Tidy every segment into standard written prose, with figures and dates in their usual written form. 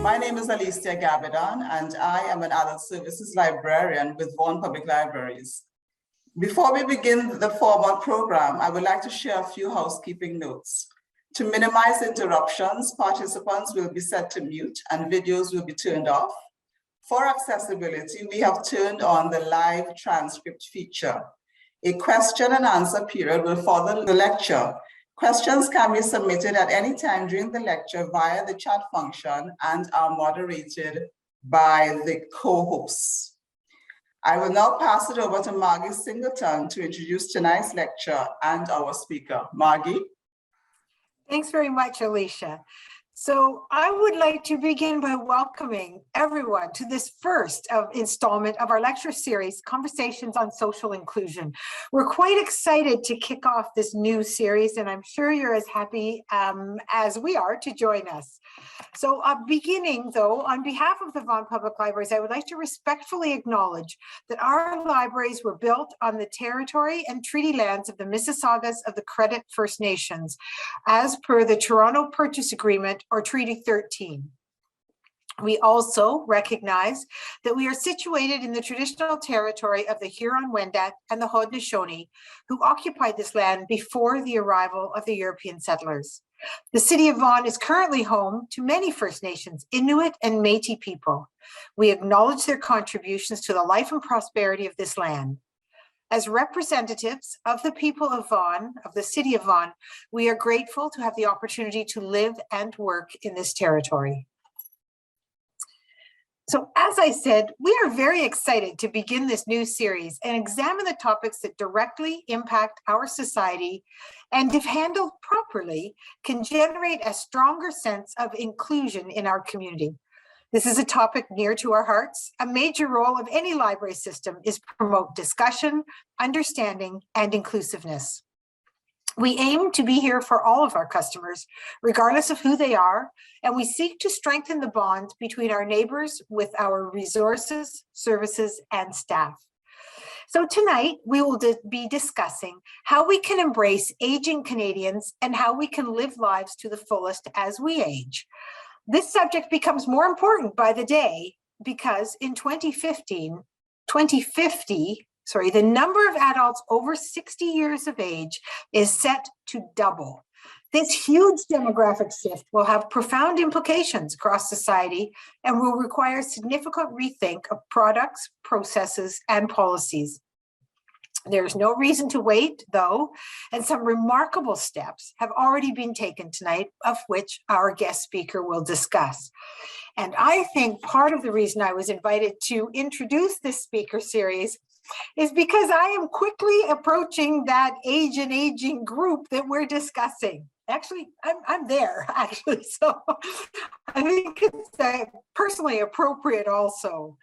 My name is Alicia Gavidan, and I am an adult services librarian with Vaughan Public Libraries. Before we begin the formal program, I would like to share a few housekeeping notes. To minimize interruptions, participants will be set to mute and videos will be turned off. For accessibility, we have turned on the live transcript feature. A question and answer period will follow the lecture. Questions can be submitted at any time during the lecture via the chat function and are moderated by the co-hosts. I will now pass it over to Margie Singleton to introduce tonight's lecture and our speaker. Margie. Thanks very much, Alicia. So I would like to begin by welcoming everyone to this first installment of our lecture series, Conversations on Social Inclusion. We're quite excited to kick off this new series, and I'm sure you're as happy as we are to join us. So beginning though, on behalf of the Vaughan Public Libraries, I would like to respectfully acknowledge that our libraries were built on the territory and treaty lands of the Mississaugas of the Credit First Nations, as per the Toronto Purchase Agreement or Treaty 13. We also recognize that we are situated in the traditional territory of the Huron-Wendat and the Haudenosaunee, who occupied this land before the arrival of the European settlers. The city of Vaughan is currently home to many First Nations, Inuit and Métis people. We acknowledge their contributions to the life and prosperity of this land. As representatives of the people of Vaughan, of the city of Vaughan, we are grateful to have the opportunity to live and work in this territory. So as I said, we are very excited to begin this new series and examine the topics that directly impact our society and, if handled properly, can generate a stronger sense of inclusion in our community. This is a topic near to our hearts. A major role of any library system is to promote discussion, understanding, and inclusiveness. We aim to be here for all of our customers, regardless of who they are, and we seek to strengthen the bond between our neighbors with our resources, services, and staff. So tonight, we will be discussing how we can embrace aging Canadians and how we can live lives to the fullest as we age. This subject becomes more important by the day because in 2050, the number of adults over 60 years of age is set to double. This huge demographic shift will have profound implications across society and will require significant rethink of products, processes, and policies. There's no reason to wait, though, and some remarkable steps have already been taken tonight, of which our guest speaker will discuss. And I think part of the reason I was invited to introduce this speaker series is because I am quickly approaching that age and aging group that we're discussing. Actually, I'm there, actually, so I think it's personally appropriate also.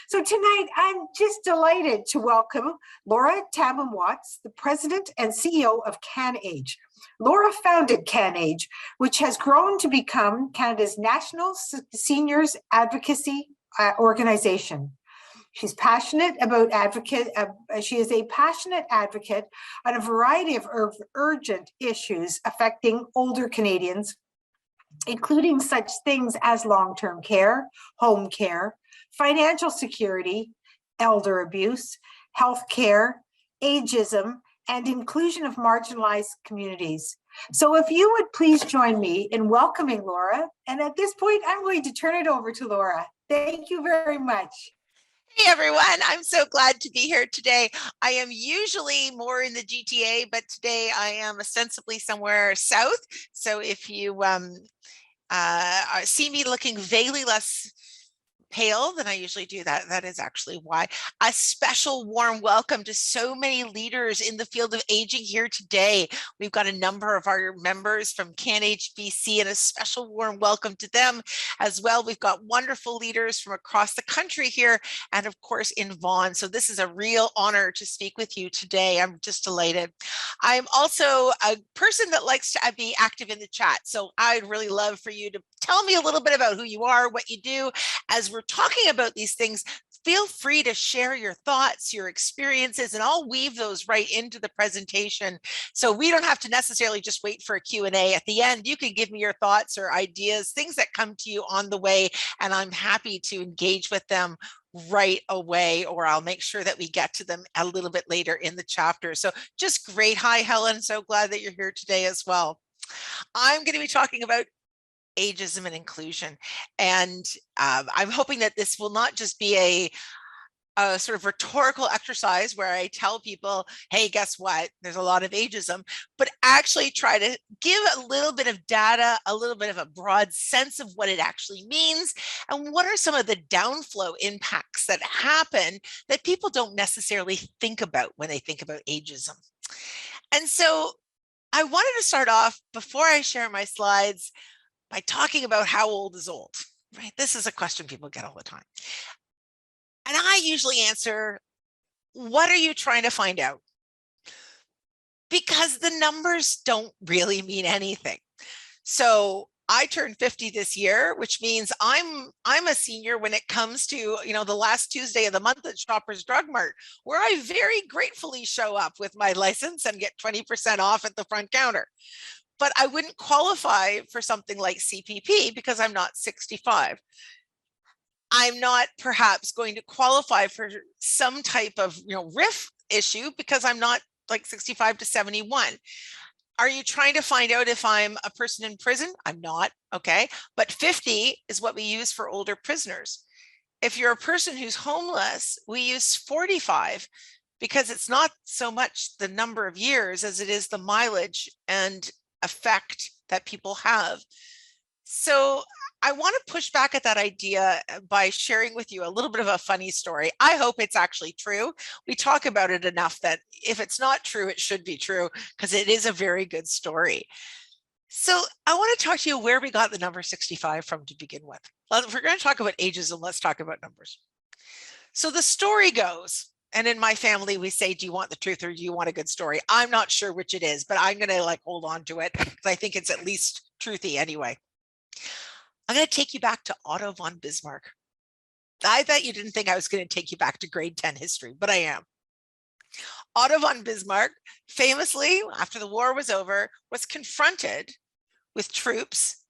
So tonight, I'm just delighted to welcome Laura Tamblyn Watts, the President and CEO of CanAge. Laura founded CanAge, which has grown to become Canada's national seniors advocacy organization. She's passionate about she is a passionate advocate on a variety of urgent issues affecting older Canadians, including such things as long-term care, home care, financial security, elder abuse, healthcare, ageism, and inclusion of marginalized communities. So if you would please join me in welcoming Laura, and at this point, I'm going to turn it over to Laura. Thank you very much. Hey everyone, I'm so glad to be here today. I am usually more in the GTA, but today I am ostensibly somewhere south. So if you see me looking vaguely less pale than I usually do, that is actually why. A special warm welcome to so many leaders in the field of aging here today. We've got a number of our members from CanAge BC, and a special warm welcome to them as well. We've got wonderful leaders from across the country here, and of course in Vaughan. So this is a real honor to speak with you today. I'm just delighted. I'm also a person that likes to be active in the chat. So I'd really love for you to tell me a little bit about who you are, what you do. As we're talking about these things, feel free to share your thoughts, your experiences, and I'll weave those right into the presentation. So we don't have to necessarily just wait for a Q&A at the end. You can give me your thoughts or ideas, things that come to you on the way, and I'm happy to engage with them right away, or I'll make sure that we get to them a little bit later in the chapter. So just great. Hi, Helen. So glad that you're here today as well. I'm going to be talking about ageism and inclusion. And I'm hoping that this will not just be a sort of rhetorical exercise where I tell people, hey, guess what? There's a lot of ageism, but actually try to give a little bit of data, a little bit of a broad sense of what it actually means, and what are some of the downflow impacts that happen that people don't necessarily think about when they think about ageism. And so I wanted to start off, before I share my slides, by talking about how old is old, right? This is a question people get all the time. And I usually answer, what are you trying to find out? Because the numbers don't really mean anything. So I turned 50 this year, which means I'm a senior when it comes to, the last Tuesday of the month at Shoppers Drug Mart, where I very gratefully show up with my license and get 20% off at the front counter. But I wouldn't qualify for something like CPP because I'm not 65. I'm not perhaps going to qualify for some type of RIF issue because I'm not like 65 to 71. Are you trying to find out if I'm a person in prison? I'm not, okay? But 50 is what we use for older prisoners. If you're a person who's homeless, we use 45 because it's not so much the number of years as it is the mileage and effect that people have. So I want to push back at that idea by sharing with you a little bit of a funny story. I hope it's actually true. We talk about it enough that if it's not true, it should be true because it is a very good story. So I want to talk to you where we got the number 65 from to begin with. If we're going to talk about ageism, let's talk about numbers. So the story goes, and in my family, we say, do you want the truth or do you want a good story? I'm not sure which it is, but I'm going to hold on to it because I think it's at least truthy anyway. I'm going to take you back to Otto von Bismarck. I bet you didn't think I was going to take you back to grade 10 history, but I am. Otto von Bismarck, famously, after the war was over, was confronted with troops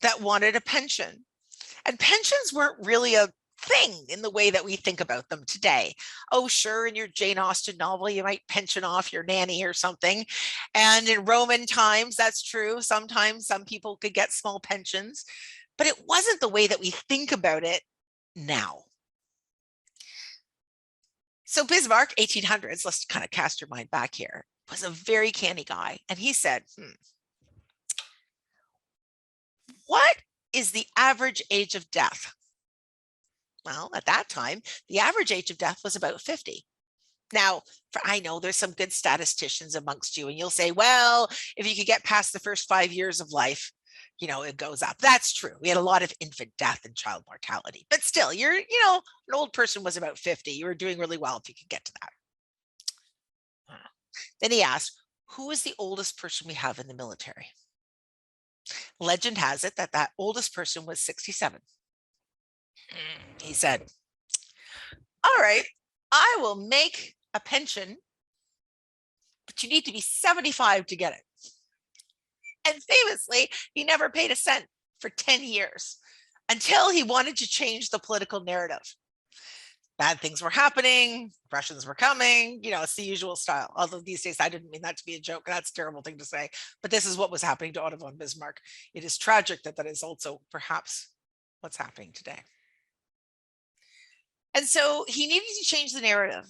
that wanted a pension. And pensions weren't really a thing in the way that we think about them today. Oh, sure, in your Jane Austen novel, you might pension off your nanny or something. And in Roman times, that's true. Sometimes some people could get small pensions, but it wasn't the way that we think about it now. So Bismarck, 1800s, let's kind of cast your mind back here, was a very canny guy. And he said, what is the average age of death? Well, at that time, the average age of death was about 50. Now, I know there's some good statisticians amongst you, and you'll say, well, if you could get past the first 5 years of life, it goes up. That's true. We had a lot of infant death and child mortality, but still, an old person was about 50. You were doing really well if you could get to that. Then he asked, who is the oldest person we have in the military? Legend has it that oldest person was 67. He said, all right, I will make a pension, but you need to be 75 to get it. And famously, he never paid a cent for 10 years until he wanted to change the political narrative. Bad things were happening, Russians were coming, it's the usual style. Although these days, I didn't mean that to be a joke. That's a terrible thing to say. But this is what was happening to Otto von Bismarck. It is tragic that is also perhaps what's happening today. And so he needed to change the narrative.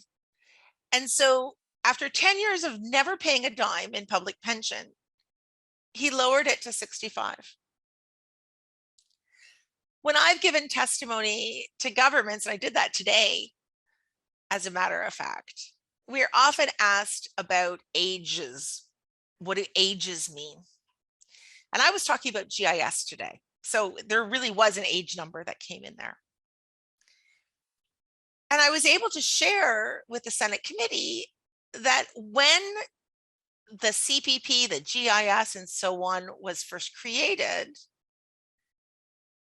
And so after 10 years of never paying a dime in public pension, he lowered it to 65. When I've given testimony to governments, and I did that today, as a matter of fact, we're often asked about ages. What do ages mean? And I was talking about GIS today. So there really was an age number that came in there. And I was able to share with the Senate committee that when the CPP, the GIS, and so on was first created,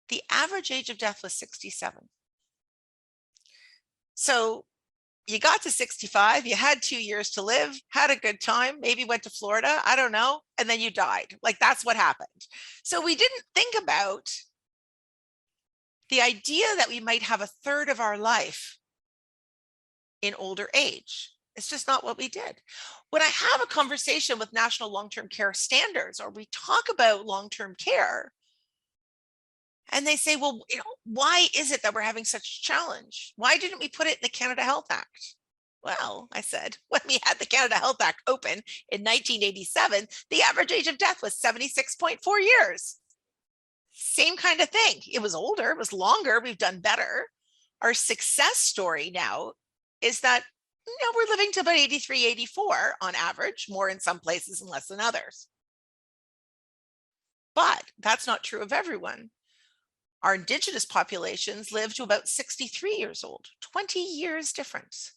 the average age of death was 67. So you got to 65, you had 2 years to live, had a good time, maybe went to Florida, I don't know, and then you died. Like, that's what happened. So we didn't think about the idea that we might have a third of our life in older age. It's just not what we did. When I have a conversation with national long-term care standards, or we talk about long-term care, and they say, well, why is it that we're having such a challenge? Why didn't we put it in the Canada Health Act? Well, I said, when we had the Canada Health Act open in 1987, the average age of death was 76.4 years. Same kind of thing. It was older, it was longer, we've done better. Our success story now is that we're living to about 83, 84 on average, more in some places and less than others. But that's not true of everyone. Our Indigenous populations live to about 63 years old, 20 years difference.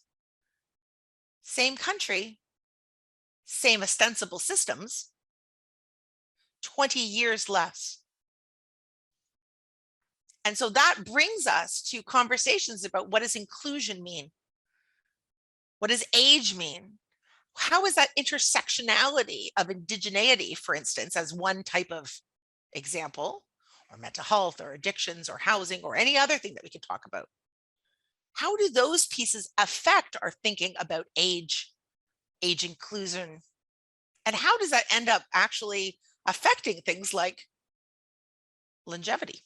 Same country, same ostensible systems, 20 years less. And so that brings us to conversations about, what does inclusion mean? What does age mean? How is that intersectionality of indigeneity, for instance, as one type of example, or mental health, or addictions, or housing, or any other thing that we can talk about? How do those pieces affect our thinking about age inclusion? And how does that end up actually affecting things like longevity?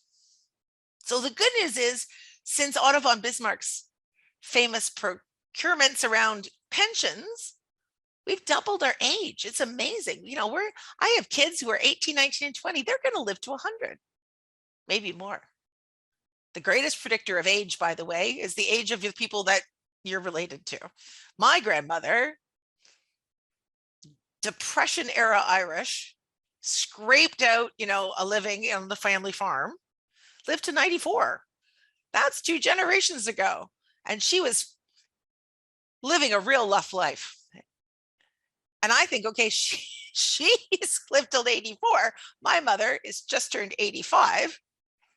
So the good news is, since Otto von Bismarck's famous procurements around pensions, we've doubled our age. It's amazing. I have kids who are 18, 19, and 20. They're going to live to 100, maybe more. The greatest predictor of age, by the way, is the age of the people that you're related to. My grandmother, Depression era Irish, scraped out, a living on the family farm, lived to 94. That's 2 generations ago. And she was living a real rough life. And I think, okay, she's lived till 84. My mother is just turned 85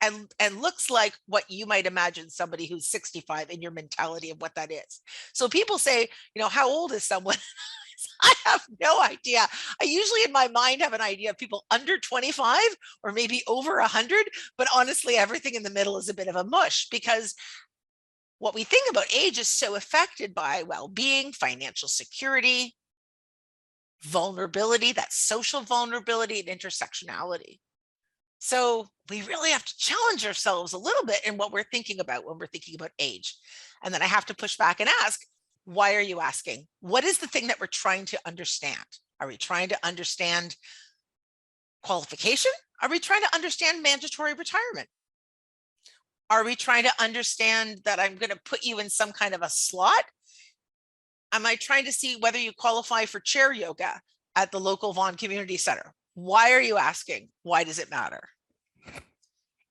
and looks like what you might imagine somebody who's 65 in your mentality of what that is. So people say, how old is someone? I have no idea. I usually in my mind have an idea of people under 25 or maybe over 100, but honestly, everything in the middle is a bit of a mush, because what we think about age is so affected by well-being, financial security, vulnerability, that social vulnerability, and intersectionality. So we really have to challenge ourselves a little bit in what we're thinking about when we're thinking about age. And then I have to push back and ask, why are you asking? What is the thing that we're trying to understand? Are we trying to understand qualification? Are we trying to understand mandatory retirement? Are we trying to understand that I'm going to put you in some kind of a slot? Am I trying to see whether you qualify for chair yoga at the local Vaughan Community Center? Why are you asking? Why does it matter?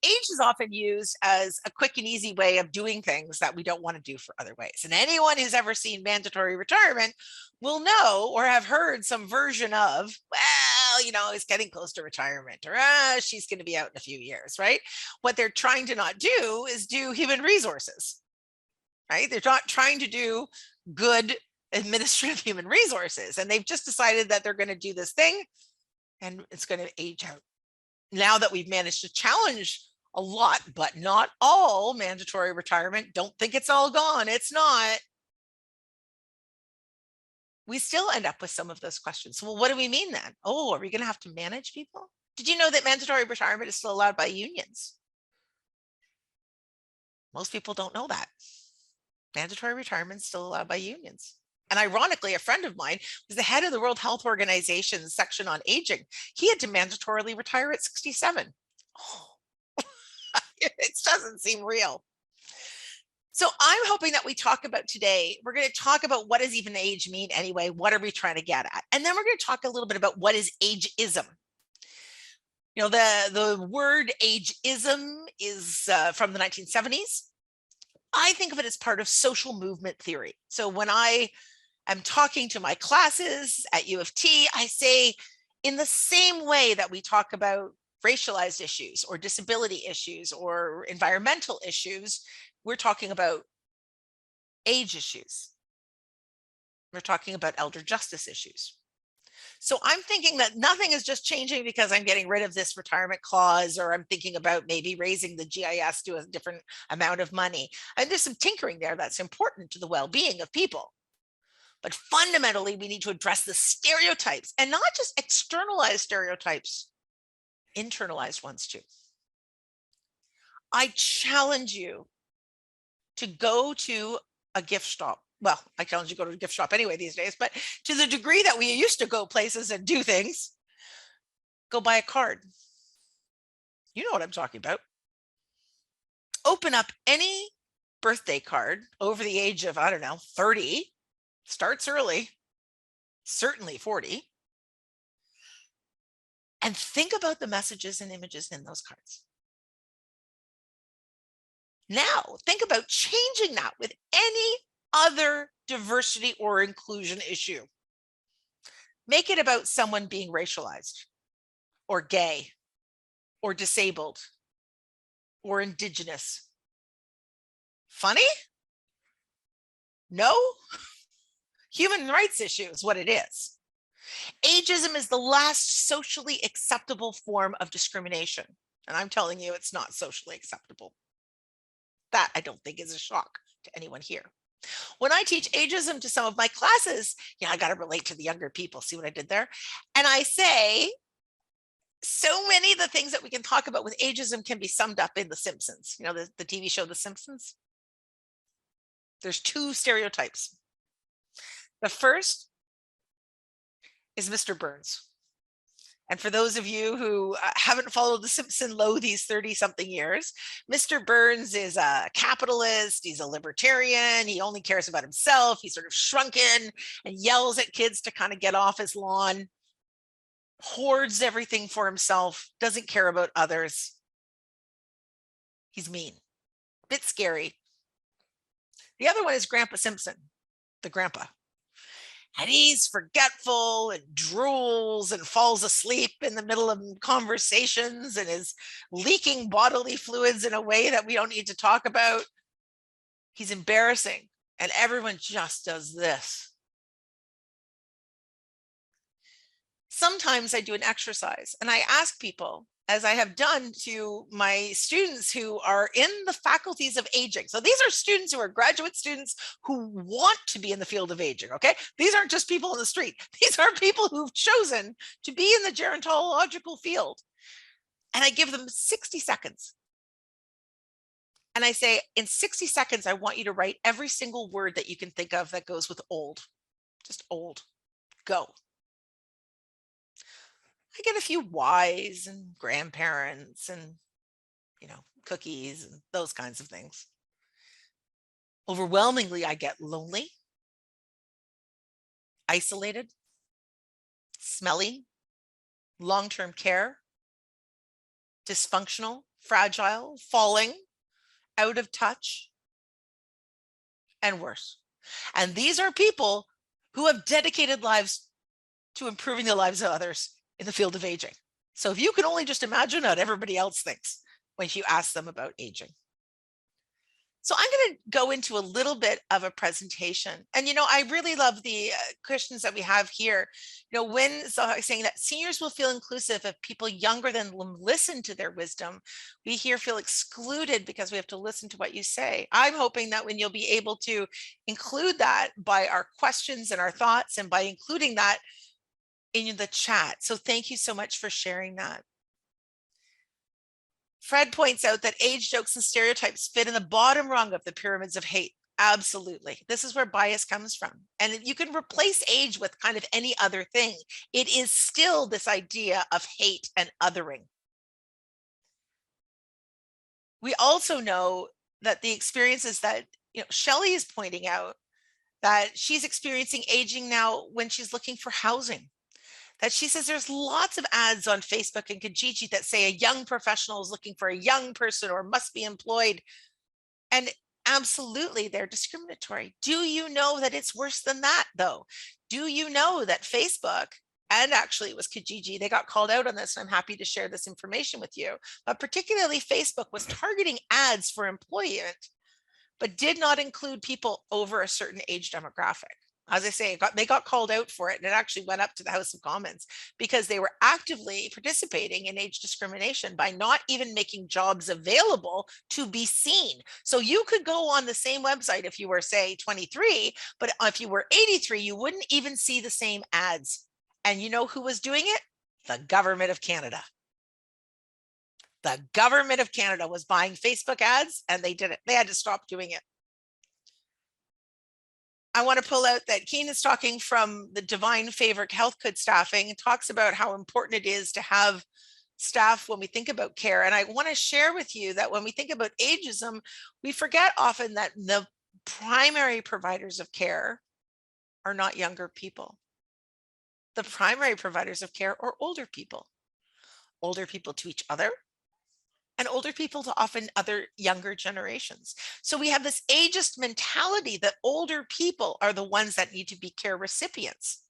Age is often used as a quick and easy way of doing things that we don't want to do for other ways. And anyone who's ever seen mandatory retirement will know or have heard some version of, well, it's getting close to retirement, or she's going to be out in a few years, right? What they're trying to not do is do human resources, right? They're not trying to do good administrative human resources. And they've just decided that they're going to do this thing and it's going to age out. Now that we've managed to challenge a lot, but not all, mandatory retirement, don't think it's all gone. It's not. We still end up with some of those questions. Well, what do we mean then? Oh, are we going to have to manage people? Did you know that mandatory retirement is still allowed by unions? Most people don't know that. Mandatory retirement is still allowed by unions. And ironically, a friend of mine was the head of the World Health Organization's section on aging. He had to mandatorily retire at 67. Oh, it doesn't seem real. So I'm hoping that we talk about today, we're going to talk about what does even age mean anyway? What are we trying to get at? And then we're going to talk a little bit about what is ageism. The word ageism is from the 1970s. I think of it as part of social movement theory. So when I am talking to my classes at U of T, I say, in the same way that we talk about racialized issues or disability issues or environmental issues, we're talking about age issues. We're talking about elder justice issues. So I'm thinking that nothing is just changing because I'm getting rid of this retirement clause, or I'm thinking about maybe raising the GIS to a different amount of money. And there's some tinkering there that's important to the well-being of people. But fundamentally, we need to address the stereotypes, and not just externalized stereotypes, internalized ones too. I challenge you to go to a gift shop. Well, I challenge you to go to a gift shop anyway these days, but to the degree that we used to go places and do things, go buy a card. You know what I'm talking about. Open up any birthday card over the age of, I don't know, 30, starts early, certainly 40, and think about the messages and images in those cards. Now, think about changing that with any other diversity or inclusion issue. Make it about someone being racialized, or gay, or disabled, or indigenous. Funny? No? Human rights issue is what it is. Ageism is the last socially acceptable form of discrimination. And I'm telling you, it's not socially acceptable. That I don't think is a shock to anyone here. When I teach ageism to some of my classes, I got to relate to the younger people. See what I did there? And I say, so many of the things that we can talk about with ageism can be summed up in The Simpsons. You know, the TV show The Simpsons? There's two stereotypes. The first is Mr. Burns. And for those of you who haven't followed The Simpsons these 30-something years, Mr. Burns is a capitalist, he's a libertarian, he only cares about himself, he's sort of shrunken and yells at kids to kind of get off his lawn, hoards everything for himself, doesn't care about others. He's mean, a bit scary. The other one is Grandpa Simpson, the grandpa. And he's forgetful and drools and falls asleep in the middle of conversations and is leaking bodily fluids in a way that we don't need to talk about. He's embarrassing, and everyone just does this. Sometimes I do an exercise and I ask people, as I have done to my students who are in the faculties of aging. So these are students who are graduate students who want to be in the field of aging, okay? These aren't just people in the street. These are people who've chosen to be in the gerontological field. And I give them 60 seconds. And I say, in 60 seconds, I want you to write every single word that you can think of that goes with old. Just old. Go. I get a few whys and grandparents and, cookies and those kinds of things. Overwhelmingly, I get lonely, isolated, smelly, long-term care, dysfunctional, fragile, falling, out of touch, and worse. And these are people who have dedicated lives to improving the lives of others in the field of aging. So if you can only just imagine what everybody else thinks when you ask them about aging. So I'm going to go into a little bit of a presentation. And, I really love the questions that we have here. Saying that seniors will feel inclusive if people younger than them listen to their wisdom. We here feel excluded because we have to listen to what you say. I'm hoping that when you'll be able to include that by our questions and our thoughts, and by including that in the chat. So thank you so much for sharing that. Fred points out that age jokes and stereotypes fit in the bottom rung of the pyramids of hate. Absolutely. This is where bias comes from. And you can replace age with kind of any other thing. It is still this idea of hate and othering. We also know that the experiences that Shelley is pointing out, that she's experiencing aging now when she's looking for housing. That she says there's lots of ads on Facebook and Kijiji that say a young professional is looking for a young person or must be employed. And absolutely, they're discriminatory. Do you know that it's worse than that, though? Do you know that Facebook, and actually it was Kijiji, they got called out on this, and I'm happy to share this information with you, but particularly Facebook was targeting ads for employment, but did not include people over a certain age demographic. As I say, they got called out for it, and it actually went up to the House of Commons because they were actively participating in age discrimination by not even making jobs available to be seen. So you could go on the same website if you were, say, 23, but if you were 83, you wouldn't even see the same ads. And you know who was doing it? The government of Canada. The government of Canada was buying Facebook ads, and they did it. They had to stop doing it. I want to pull out that Keen is talking from the Divine Favor Health Code staffing and talks about how important it is to have staff when we think about care. And I want to share with you that when we think about ageism, we forget often that the primary providers of care are not younger people. The primary providers of care are older people to each other, and older people to often other younger generations. So we have this ageist mentality that older people are the ones that need to be care recipients.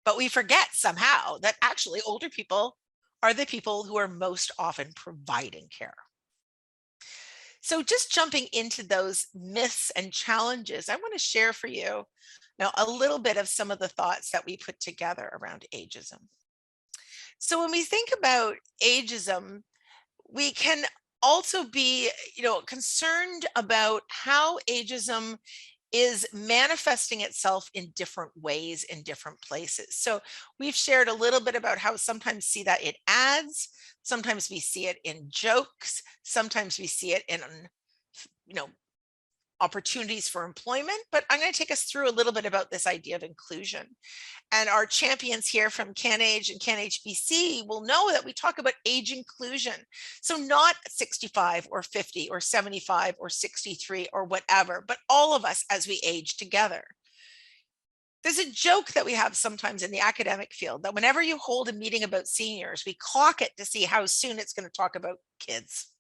But we forget somehow that actually older people are the people who are most often providing care. So just jumping into those myths and challenges, I want to share for you now a little bit of some of the thoughts that we put together around ageism. So when we think about ageism, we can also be, concerned about how ageism is manifesting itself in different ways in different places. So we've shared a little bit about how sometimes see that in ads, sometimes we see it in jokes, sometimes we see it in, opportunities for employment, but I'm going to take us through a little bit about this idea of inclusion. And our champions here from CanAge and CanAge BC will know that we talk about age inclusion. So not 65 or 50 or 75 or 63 or whatever, but all of us as we age together. There's a joke that we have sometimes in the academic field that whenever you hold a meeting about seniors, we clock it to see how soon it's going to talk about kids.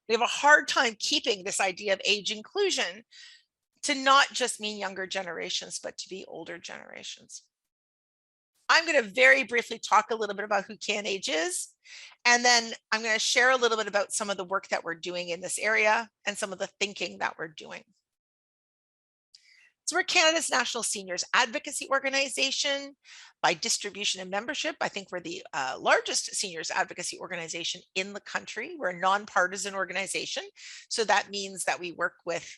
We have a hard time keeping this idea of age inclusion to not just mean younger generations, but to be older generations. I'm going to very briefly talk a little bit about who CanAge is, and then I'm going to share a little bit about some of the work that we're doing in this area and some of the thinking that we're doing. So we're Canada's national seniors advocacy organization. By distribution and membership, I think we're the largest seniors advocacy organization in the country. We're a nonpartisan organization. So that means that we work with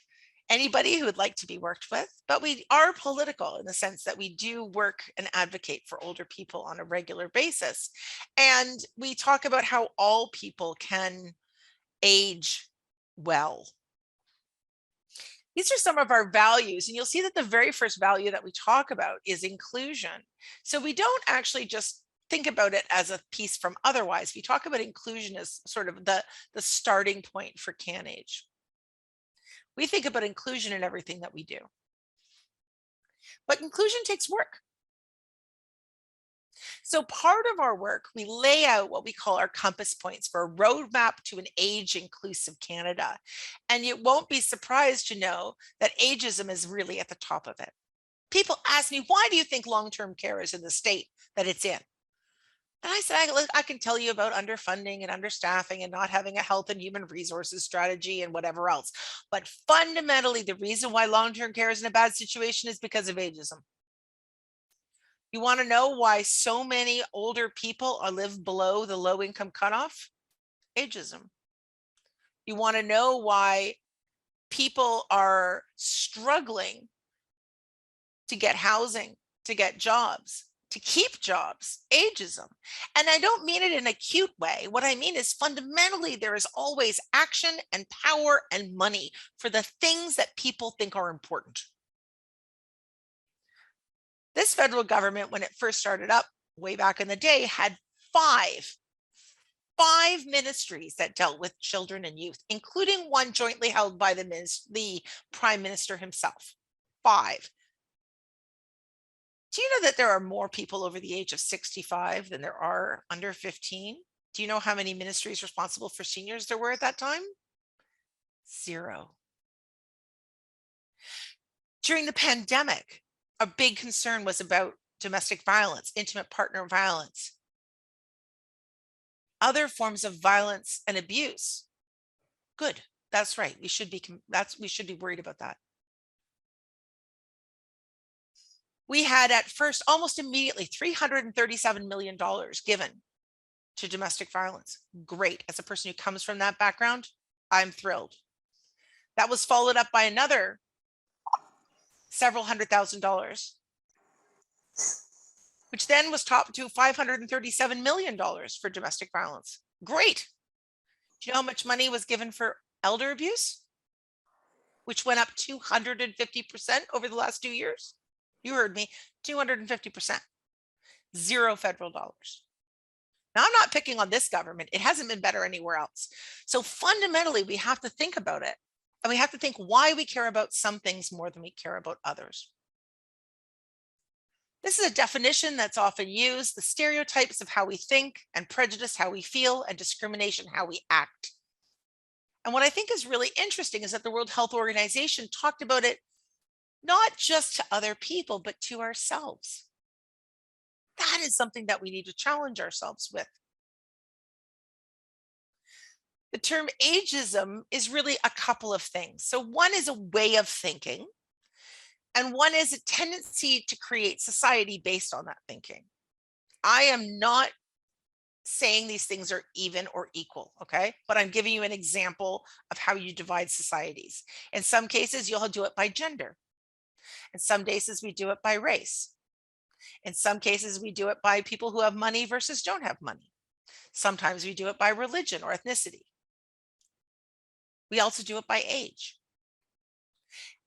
anybody who would like to be worked with, but we are political in the sense that we do work and advocate for older people on a regular basis. And we talk about how all people can age well. These are some of our values, and you'll see that the very first value that we talk about is inclusion. So we don't actually just think about it as a piece from otherwise. We talk about inclusion as sort of the starting point for CanAge. We think about inclusion in everything that we do. But inclusion takes work. So part of our work, we lay out what we call our compass points for a roadmap to an age inclusive Canada. And you won't be surprised to know that ageism is really at the top of it. People ask me, why do you think long-term care is in the state that it's in? And I said, I can tell you about underfunding and understaffing and not having a health and human resources strategy and whatever else. But fundamentally, the reason why long-term care is in a bad situation is because of ageism. You want to know why so many older people live below the low income cutoff? Ageism. You want to know why people are struggling to get housing, to get jobs, to keep jobs? Ageism. And I don't mean it in a cute way. What I mean is fundamentally there is always action and power and money for the things that people think are important. This federal government, when it first started up way back in the day, had five ministries that dealt with children and youth, including one jointly held by the Prime Minister himself. 5. Do you know that there are more people over the age of 65 than there are under 15? Do you know how many ministries responsible for seniors there were at that time? 0. During the pandemic, a big concern was about domestic violence, intimate partner violence, other forms of violence and abuse. Good. That's right. We should be worried about that. We had at first almost immediately $337 million given to domestic violence. Great. As a person who comes from that background, I'm thrilled. That was followed up by another several $100,000, which then was topped to $537 million for domestic violence. Great. Do you know how much money was given for elder abuse, which went up 250% over the last 2 years? You heard me, 250%. Zero federal dollars. Now, I'm not picking on this government. It hasn't been better anywhere else. So fundamentally, we have to think about it. And we have to think why we care about some things more than we care about others. This is a definition that's often used: the stereotypes of how we think, and prejudice how we feel, and discrimination how we act. And what I think is really interesting is that the World Health Organization talked about it not just to other people, but to ourselves. That is something that we need to challenge ourselves with. The term ageism is really a couple of things. So one is a way of thinking, and one is a tendency to create society based on that thinking. I am not saying these things are even or equal, okay? But I'm giving you an example of how you divide societies. In some cases, you'll do it by gender. In some cases, we do it by race. In some cases, we do it by people who have money versus don't have money. Sometimes we do it by religion or ethnicity. We also do it by age.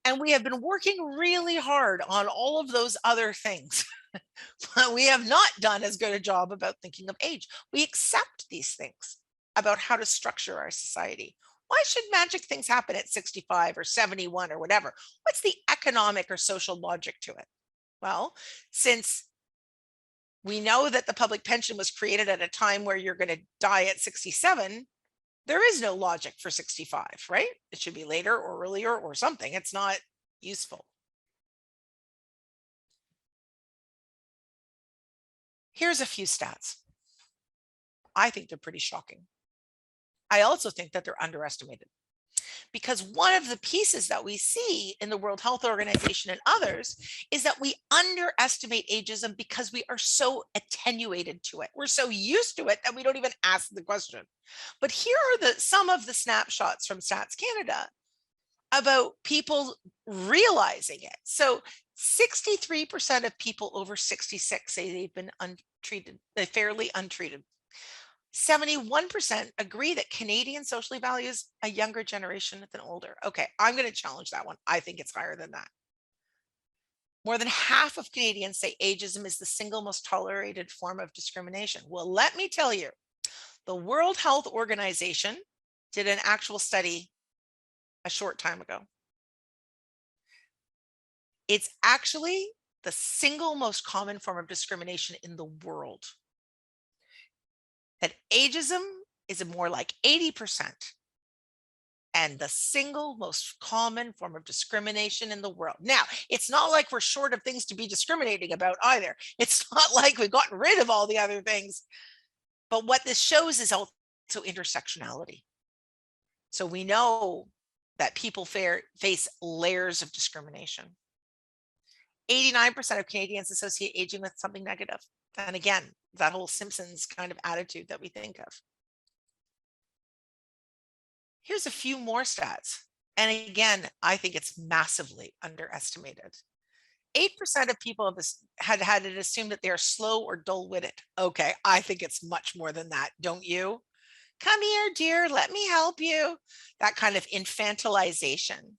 And we have been working really hard on all of those other things. But we have not done as good a job about thinking of age. We accept these things about how to structure our society. Why should magic things happen at 65 or 71 or whatever? What's the economic or social logic to it? Well, since we know that the public pension was created at a time where you're going to die at 67, there is no logic for 65, right? It should be later or earlier or something. It's not useful. Here's a few stats. I think they're pretty shocking. I also think that they're underestimated, because one of the pieces that we see in the World Health Organization and others is that we underestimate ageism because we are so attenuated to it. We're so used to it that we don't even ask the question. But here are some of the snapshots from Stats Canada about people realizing it. So 63% of people over 66 say they've been untreated, they're fairly untreated. 71% agree that Canadian socially values a younger generation than older. Okay, I'm going to challenge that one. I think it's higher than that. More than half of Canadians say ageism is the single most tolerated form of discrimination. Well, let me tell you, the World Health Organization did an actual study a short time ago. It's actually the single most common form of discrimination in the world. That ageism is more like 80%, and the single most common form of discrimination in the world. Now, it's not like we're short of things to be discriminating about either. It's not like we've gotten rid of all the other things. But what this shows is also intersectionality. So we know that people face layers of discrimination. 89% of Canadians associate aging with something negative. And again, that whole Simpsons kind of attitude that we think of. Here's a few more stats. And again, I think it's massively underestimated. 8% of people had it assumed that they are slow or dull-witted. Okay, I think it's much more than that, don't you? Come here, dear, let me help you. That kind of infantilization.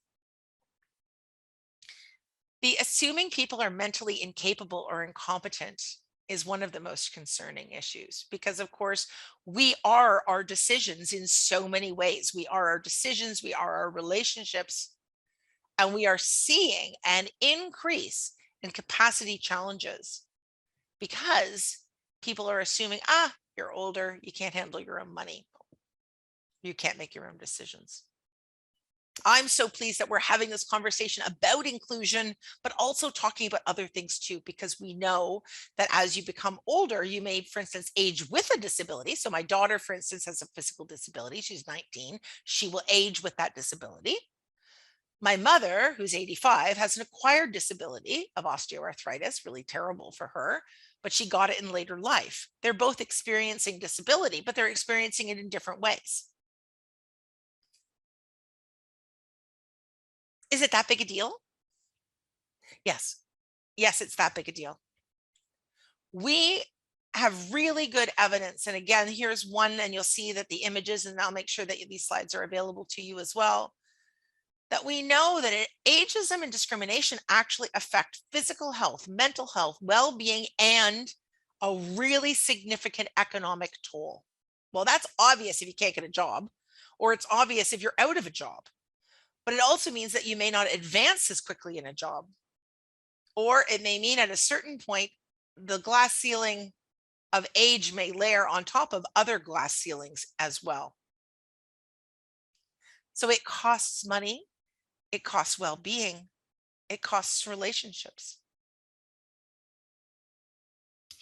The assuming people are mentally incapable or incompetent is one of the most concerning issues, because of course we are our decisions in so many ways. We are our decisions, we are our relationships, and we are seeing an increase in capacity challenges because people are assuming, you're older, you can't handle your own money, you can't make your own decisions. I'm so pleased that we're having this conversation about inclusion, but also talking about other things too, because we know that as you become older, you may, for instance, age with a disability. So my daughter, for instance, has a physical disability. She's 19. She will age with that disability. My mother, who's 85, has an acquired disability of osteoarthritis, really terrible for her, but she got it in later life. They're both experiencing disability, but they're experiencing it in different ways. Is it that big a deal? Yes. Yes, it's that big a deal. We have really good evidence. And again, here's one, and you'll see that the images, and I'll make sure that these slides are available to you as well, that we know that ageism and discrimination actually affect physical health, mental health, well-being, and a really significant economic toll. Well, that's obvious if you can't get a job, or it's obvious if you're out of a job. But it also means that you may not advance as quickly in a job. Or it may mean at a certain point, the glass ceiling of age may layer on top of other glass ceilings as well. So it costs money, it costs well-being, it costs relationships.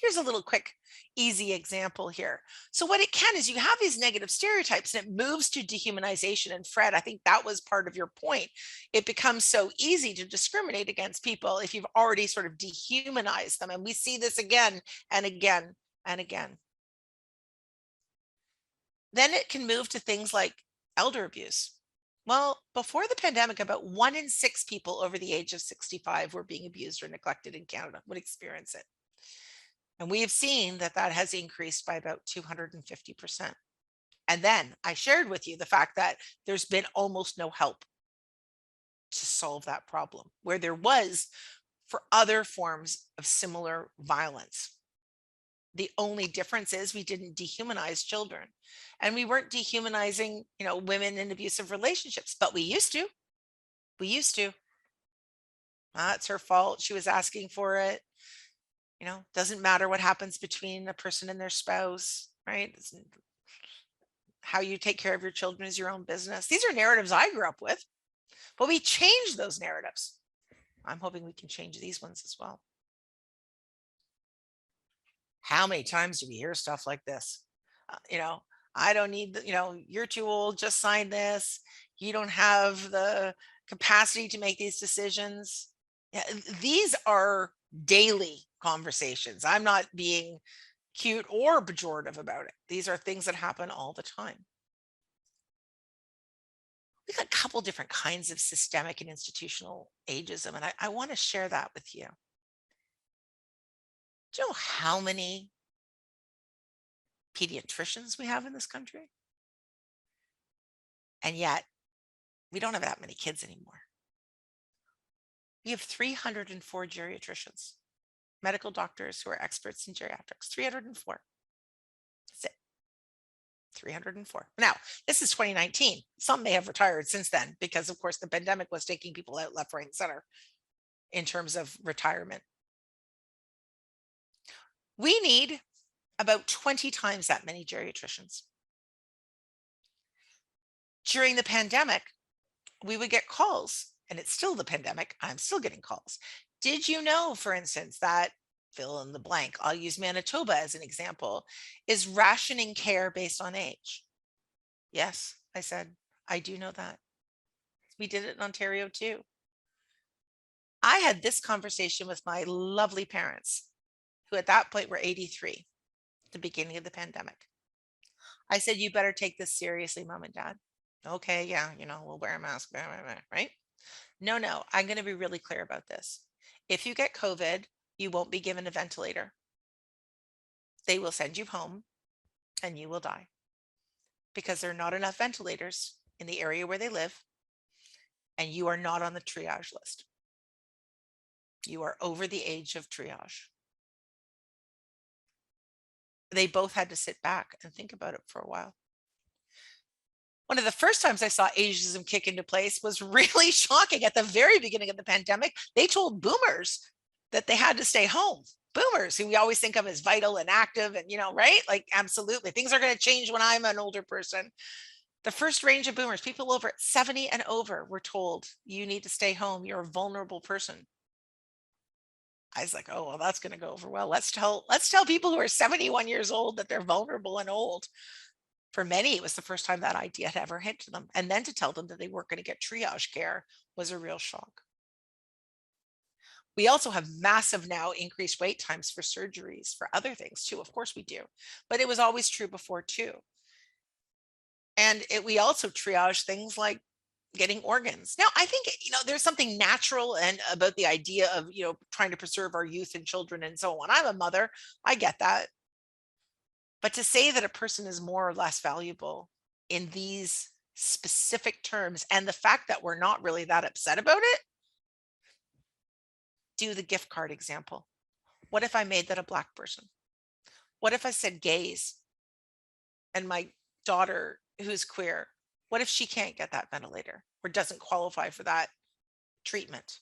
Here's a little quick, easy example here. So what it can is you have these negative stereotypes and it moves to dehumanization. And Fred, I think that was part of your point. It becomes so easy to discriminate against people if you've already sort of dehumanized them. And we see this again and again and again. Then it can move to things like elder abuse. Well, before the pandemic, about 1 in 6 people over the age of 65 were being abused or neglected in Canada, would experience it. And we have seen that that has increased by about 250%. And then I shared with you the fact that there's been almost no help to solve that problem, where there was for other forms of similar violence. The only difference is we didn't dehumanize children, and we weren't dehumanizing, women in abusive relationships, but we used to. We used to. It's her fault. She was asking for it. Doesn't matter what happens between a person and their spouse, right? How you take care of your children is your own business. These are narratives I grew up with, but we changed those narratives. I'm hoping we can change these ones as well. How many times do we hear stuff like this? I don't need, you're too old, just sign this. You don't have the capacity to make these decisions. Yeah, these are daily conversations. I'm not being cute or pejorative about it. These are things that happen all the time. We've got a couple different kinds of systemic and institutional ageism, and I want to share that with you. Do you know how many pediatricians we have in this country? And yet, we don't have that many kids anymore. We have 304 geriatricians, medical doctors who are experts in geriatrics. 304. That's it. 304. Now, this is 2019. Some may have retired since then because, of course, the pandemic was taking people out left, right, and center in terms of retirement. We need about 20 times that many geriatricians. During the pandemic, we would get calls, and it's still the pandemic. I'm still getting calls. Did you know, for instance, that fill in the blank, I'll use Manitoba as an example, is rationing care based on age? Yes, I said, I do know that. We did it in Ontario too. I had this conversation with my lovely parents, who at that point were 83, at the beginning of the pandemic. I said, you better take this seriously, Mom and Dad. Okay, yeah, we'll wear a mask, right? No, I'm going to be really clear about this. If you get COVID, you won't be given a ventilator. They will send you home and you will die because there are not enough ventilators in the area where they live, and you are not on the triage list. You are over the age of triage. They both had to sit back and think about it for a while. One of the first times I saw ageism kick into place was really shocking. At the very beginning of the pandemic, they told boomers that they had to stay home. Boomers, who we always think of as vital and active and, right? Like, absolutely. Things are going to change when I'm an older person. The first range of boomers, people over 70 and over, were told, you need to stay home. You're a vulnerable person. I was like, oh, well, that's going to go over well. Let's tell people who are 71 years old that they're vulnerable and old. For many, it was the first time that idea had ever hit to them. And then to tell them that they weren't going to get triage care was a real shock. We also have massive now increased wait times for surgeries, for other things too. Of course we do, but it was always true before too. And we also triage things like getting organs. Now, I think, there's something natural and about the idea of, trying to preserve our youth and children and so on. I'm a mother, I get that. But to say that a person is more or less valuable in these specific terms, and the fact that we're not really that upset about it, do the gift card example. What if I made that a Black person? What if I said gays and my daughter who's queer, what if she can't get that ventilator or doesn't qualify for that treatment?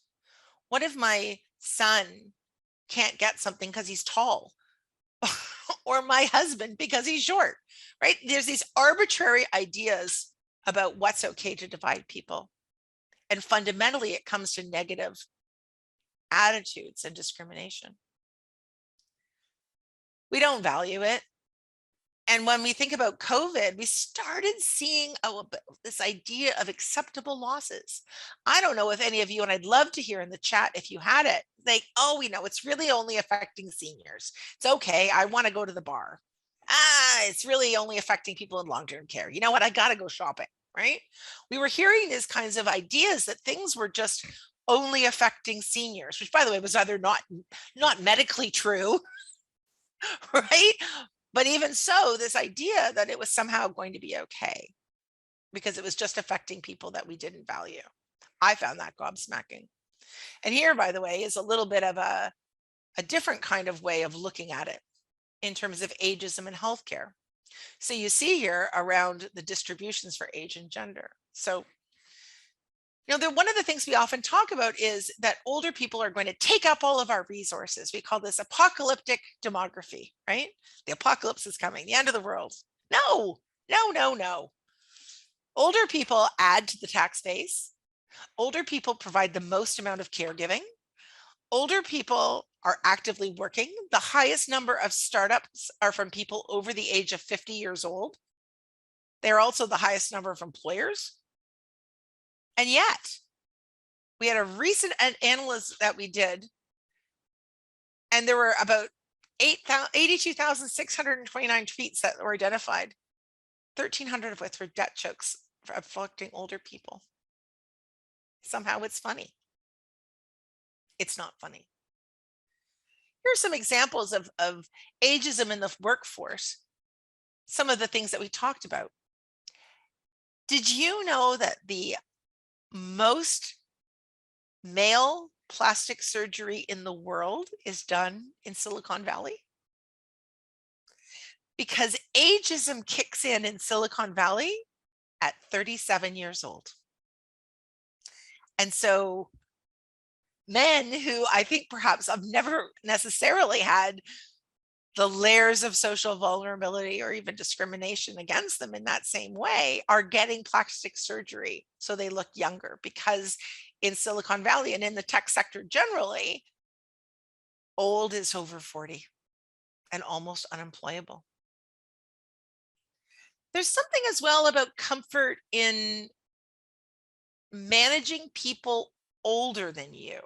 What if my son can't get something because he's tall or my husband because he's short, right? There's these arbitrary ideas about what's okay to divide people. And fundamentally, it comes to negative attitudes and discrimination. We don't value it. And when we think about COVID, we started seeing this idea of acceptable losses. I don't know if any of you, and I'd love to hear in the chat if you had it, like, oh, we know it's really only affecting seniors. It's okay, I want to go to the bar. It's really only affecting people in long-term care. You know what, I got to go shopping, right? We were hearing these kinds of ideas that things were just only affecting seniors, which by the way was either not medically true, right? But even so, this idea that it was somehow going to be okay because it was just affecting people that we didn't value. I found that gobsmacking. And here, by the way, is a little bit of a different kind of way of looking at it in terms of ageism in healthcare. So you see here around the distributions for age and gender. So one of the things we often talk about is that older people are going to take up all of our resources. We call this apocalyptic demography, right? The apocalypse is coming, the end of the world. No. Older people add to the tax base. Older people provide the most amount of caregiving. Older people are actively working. The highest number of startups are from people over the age of 50 years old. They're also the highest number of employers. And yet, we had a recent analysis that we did, and there were about 82,629 tweets that were identified, 1,300 of which were debt jokes affecting older people. Somehow it's funny. It's not funny. Here are some examples of ageism in the workforce, some of the things that we talked about. Did you know that the most male plastic surgery in the world is done in Silicon Valley? Because ageism kicks in Silicon Valley at 37 years old. And so men who I think perhaps have never necessarily had the layers of social vulnerability or even discrimination against them in that same way are getting plastic surgery so they look younger, because in Silicon Valley and in the tech sector generally, old is over 40 and almost unemployable. There's something as well about comfort in managing people older than you.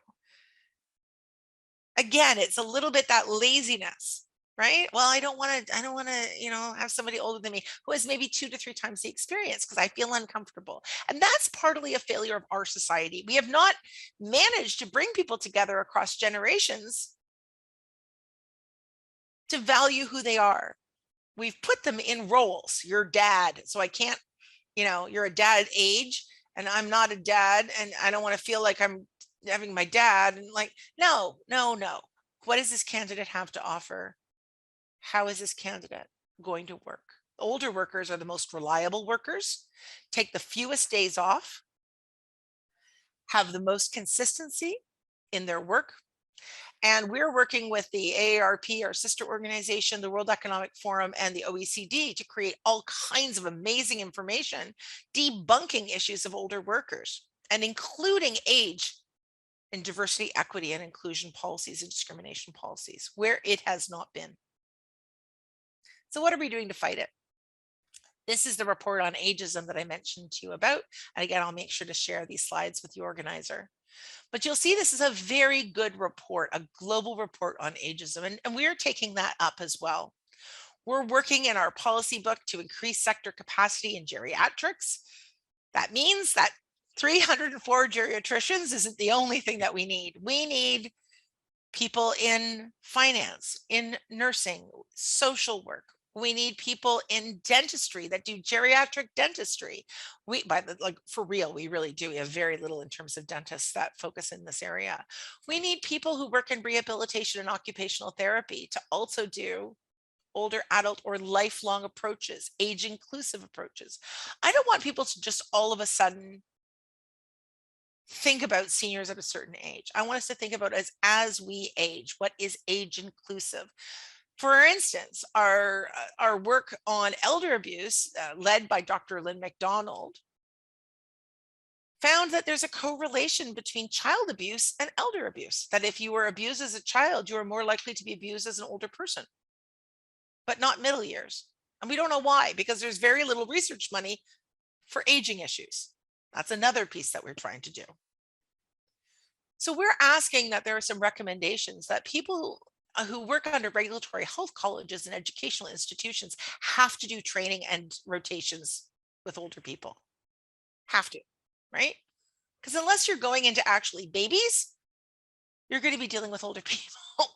Again, it's a little bit that laziness, right? Well, I don't want to, have somebody older than me who has maybe 2 to 3 times the experience because I feel uncomfortable. And that's partly a failure of our society. We have not managed to bring people together across generations to value who they are. We've put them in roles. You're dad, so I can't, you're a dad age and I'm not a dad and I don't want to feel like I'm having my dad, and like, no. What does this candidate have to offer? How is this candidate going to work? Older workers are the most reliable workers, take the fewest days off, have the most consistency in their work, And we're working with the AARP, our sister organization, the World Economic Forum, and the OECD to create all kinds of amazing information, debunking issues of older workers, and including age and diversity, equity, and inclusion policies and discrimination policies where it has not been. So what are we doing to fight it? This is the report on ageism that I mentioned to you about. And again, I'll make sure to share these slides with the organizer. But you'll see this is a very good report, a global report on ageism, and we are taking that up as well. We're working in our policy book to increase sector capacity in geriatrics. That means that 304 geriatricians isn't the only thing that we need. We need people in finance, in nursing, social work. We need people in dentistry that do geriatric dentistry. For real, we really do. We have very little in terms of dentists that focus in this area. We need people who work in rehabilitation and occupational therapy to also do older adult or lifelong approaches, age inclusive approaches. I don't want people to just all of a sudden think about seniors at a certain age. I want us to think about as we age, what is age inclusive? For instance, our work on elder abuse, led by Dr. Lynn McDonald, found that there's a correlation between child abuse and elder abuse, that if you were abused as a child, you are more likely to be abused as an older person, but not middle years. And we don't know why, because there's very little research money for aging issues. That's another piece that we're trying to do. So we're asking that there are some recommendations that people who work under regulatory health colleges and educational institutions have to do training and rotations with older people. Have to, right? Because unless you're going into actually babies, you're going to be dealing with older people.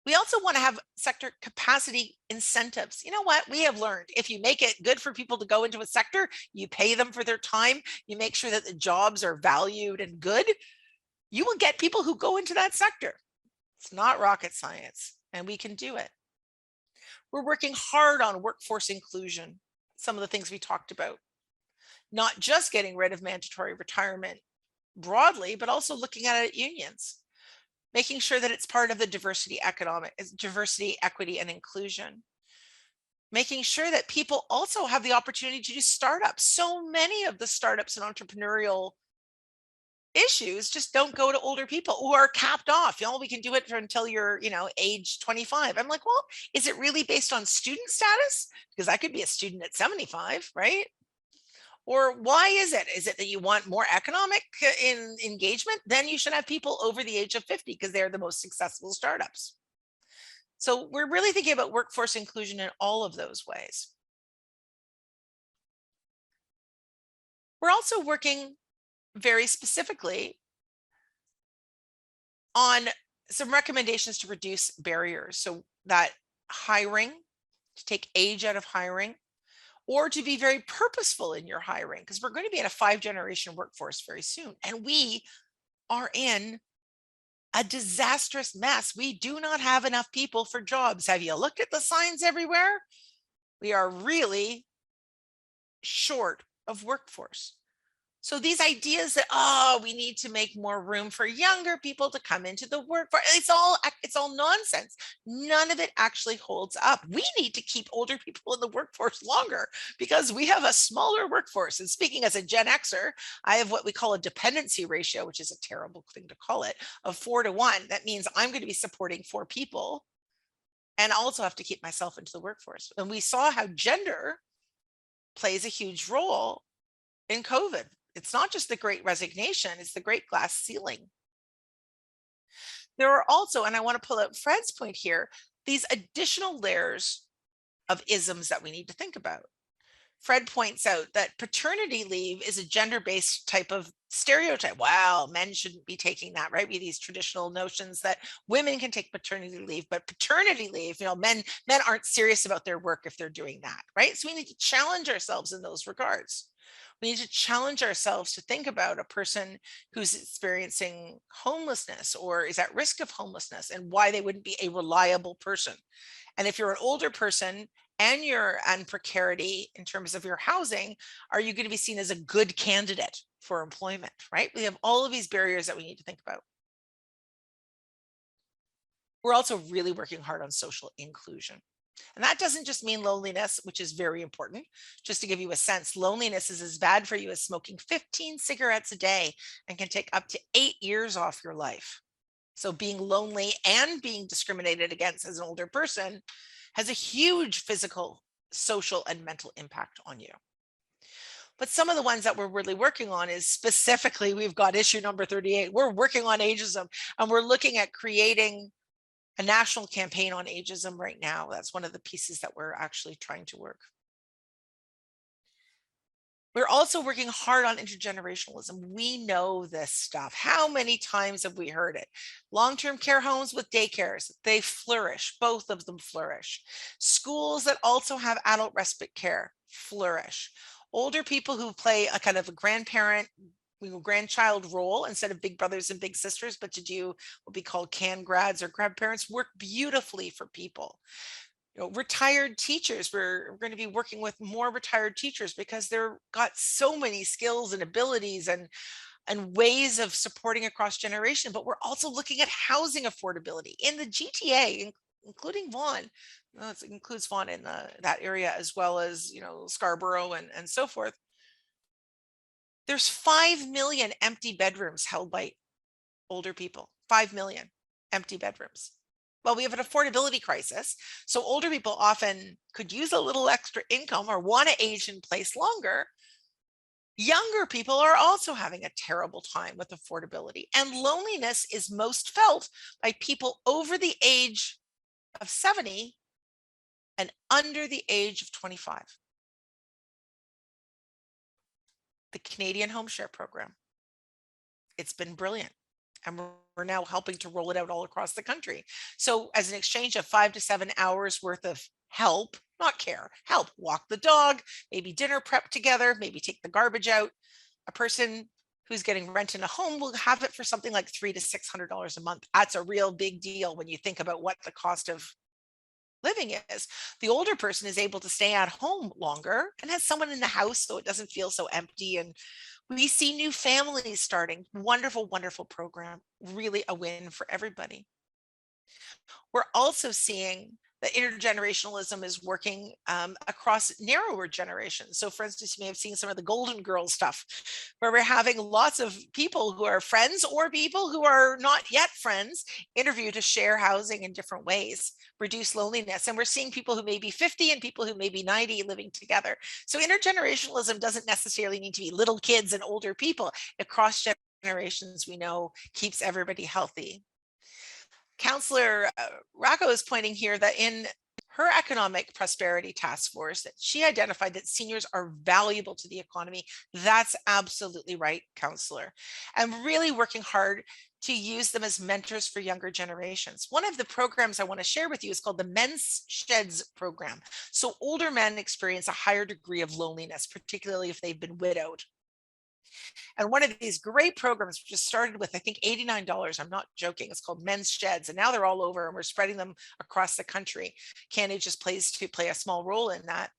We also want to have sector capacity incentives. You know what? We have learned if you make it good for people to go into a sector, you pay them for their time, you make sure that the jobs are valued and good, you will get people who go into that sector. It's not rocket science, and we can do it. We're working hard on workforce inclusion, some of the things we talked about, not just getting rid of mandatory retirement broadly, but also looking at it at unions, making sure that it's part of the diversity, equity, and inclusion, making sure that people also have the opportunity to do startups. So many of the startups and entrepreneurial issues just don't go to older people who are capped off. We can do it until you're, age 25. I'm like, well, is it really based on student status? Because I could be a student at 75, right? Or why is it? Is it that you want more economic engagement? Then you should have people over the age of 50 because they're the most successful startups. So we're really thinking about workforce inclusion in all of those ways. We're also working very specifically on some recommendations to reduce barriers, so that hiring, to take age out of hiring, or to be very purposeful in your hiring, because we're going to be in a 5-generation workforce very soon, and we are in a disastrous mess. We do not have enough people for jobs. Have you looked at the signs everywhere? We are really short of workforce. So these ideas that, we need to make more room for younger people to come into the workforce, it's all nonsense. None of it actually holds up. We need to keep older people in the workforce longer because we have a smaller workforce. And speaking as a Gen Xer, I have what we call a dependency ratio, which is a terrible thing to call it, of 4 to 1. That means I'm going to be supporting 4 people and also have to keep myself into the workforce. And we saw how gender plays a huge role in COVID. It's not just the Great Resignation, it's the Great Glass Ceiling. There are also, and I want to pull out Fred's point here, these additional layers of isms that we need to think about. Fred points out that paternity leave is a gender-based type of stereotype. Wow, men shouldn't be taking that, right? We have these traditional notions that women can take paternity leave, but paternity leave, men aren't serious about their work if they're doing that, right? So we need to challenge ourselves in those regards. We need to challenge ourselves to think about a person who's experiencing homelessness or is at risk of homelessness and why they wouldn't be a reliable person. And if you're an older person and you're on precarity in terms of your housing, are you going to be seen as a good candidate for employment, right? We have all of these barriers that we need to think about. We're also really working hard on social inclusion. And that doesn't just mean loneliness, which is very important. Just to give you a sense, loneliness is as bad for you as smoking 15 cigarettes a day and can take up to 8 years off your life. So being lonely and being discriminated against as an older person has a huge physical, social, and mental impact on you. But some of the ones that we're really working on is specifically, we've got issue number 38. We're working on ageism, and we're looking at creating a national campaign on ageism right now. That's one of the pieces that we're actually trying to work. We're also working hard on intergenerationalism. We know this stuff. How many times have we heard it? Long-term care homes with daycares, they flourish. Both of them flourish. Schools that also have adult respite care flourish. Older people who play a kind of a grandparent, grandchild role instead of big brothers and big sisters, but to do what we call grads or grandparents work beautifully for people. Retired teachers, we're going to be working with more retired teachers because they've got so many skills and abilities and ways of supporting across generation. But we're also looking at housing affordability in the GTA, including Vaughan. It includes Vaughan in that area, as well as Scarborough and so forth. There's 5 million empty bedrooms held by older people. 5 million empty bedrooms. Well, we have an affordability crisis. So older people often could use a little extra income or want to age in place longer. Younger people are also having a terrible time with affordability. And loneliness is most felt by people over the age of 70 and under the age of 25. The Canadian Home Share Program. It's been brilliant. And we're now helping to roll it out all across the country. So as an exchange of 5 to 7 hours worth of help, not care, help, walk the dog, maybe dinner prep together, maybe take the garbage out. A person who's getting rent in a home will have it for something like $300 to $600 a month. That's a real big deal when you think about what the cost of living is. The older person is able to stay at home longer and has someone in the house so it doesn't feel so empty. And we see new families starting. Wonderful, wonderful program. Really a win for everybody. We're also seeing that intergenerationalism is working across narrower generations. So for instance, you may have seen some of the Golden Girls stuff, where we're having lots of people who are friends or people who are not yet friends interview to share housing in different ways, reduce loneliness. And we're seeing people who may be 50 and people who may be 90 living together. So intergenerationalism doesn't necessarily need to be little kids and older people. Across generations, we know keeps everybody healthy. Councillor Rocco is pointing here that in her economic prosperity task force, that she identified that seniors are valuable to the economy. That's absolutely right, Councillor. And really working hard to use them as mentors for younger generations. One of the programs I want to share with you is called the Men's Sheds program. So older men experience a higher degree of loneliness, particularly if they've been widowed. And one of these great programs just started with, I think, $89. I'm not joking. It's called Men's Sheds. And now they're all over and we're spreading them across the country. CanAge just play a small role in that,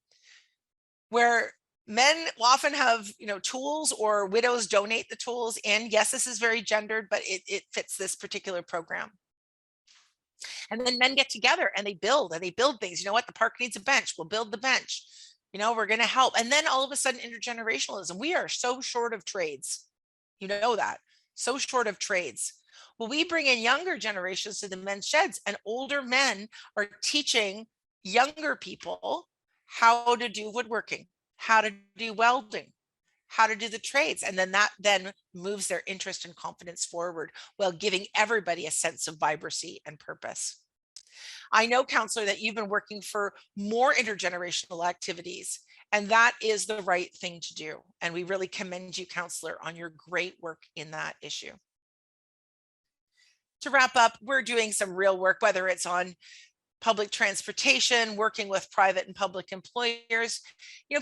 where men often have, tools, or widows donate the tools. And yes, this is very gendered, but it fits this particular program. And then men get together and they build things. You know what? The park needs a bench. We'll build the bench. We're going to help. And then all of a sudden, intergenerationalism. We are so short of trades. That. So short of trades. Well, we bring in younger generations to the Men's Sheds, and older men are teaching younger people how to do woodworking, how to do welding, how to do the trades. And then that moves their interest and confidence forward, while giving everybody a sense of vibrancy and purpose. I know, Councillor, that you've been working for more intergenerational activities, and that is the right thing to do. And we really commend you, Councillor, on your great work in that issue. To wrap up, we're doing some real work, whether it's on public transportation, working with private and public employers.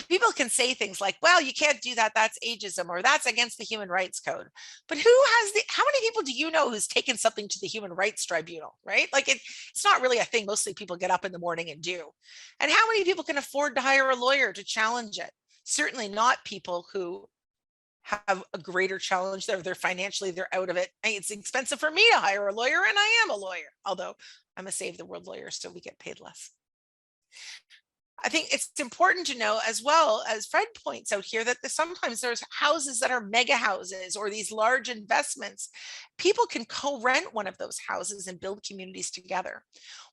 People can say things like, well, you can't do that, that's ageism, or that's against the Human Rights Code. But how many people do you know who's taken something to the Human Rights Tribunal, right? Like it's not really a thing mostly people get up in the morning and do. And how many people can afford to hire a lawyer to challenge it? Certainly not people who have a greater challenge there. They're financially, they're out of it. It's expensive for me to hire a lawyer, and I am a lawyer, although I'm a Save the World lawyer, so we get paid less. I think it's important to know, as well, as Fred points out here, that sometimes there's houses that are mega houses or these large investments. People can co-rent one of those houses and build communities together.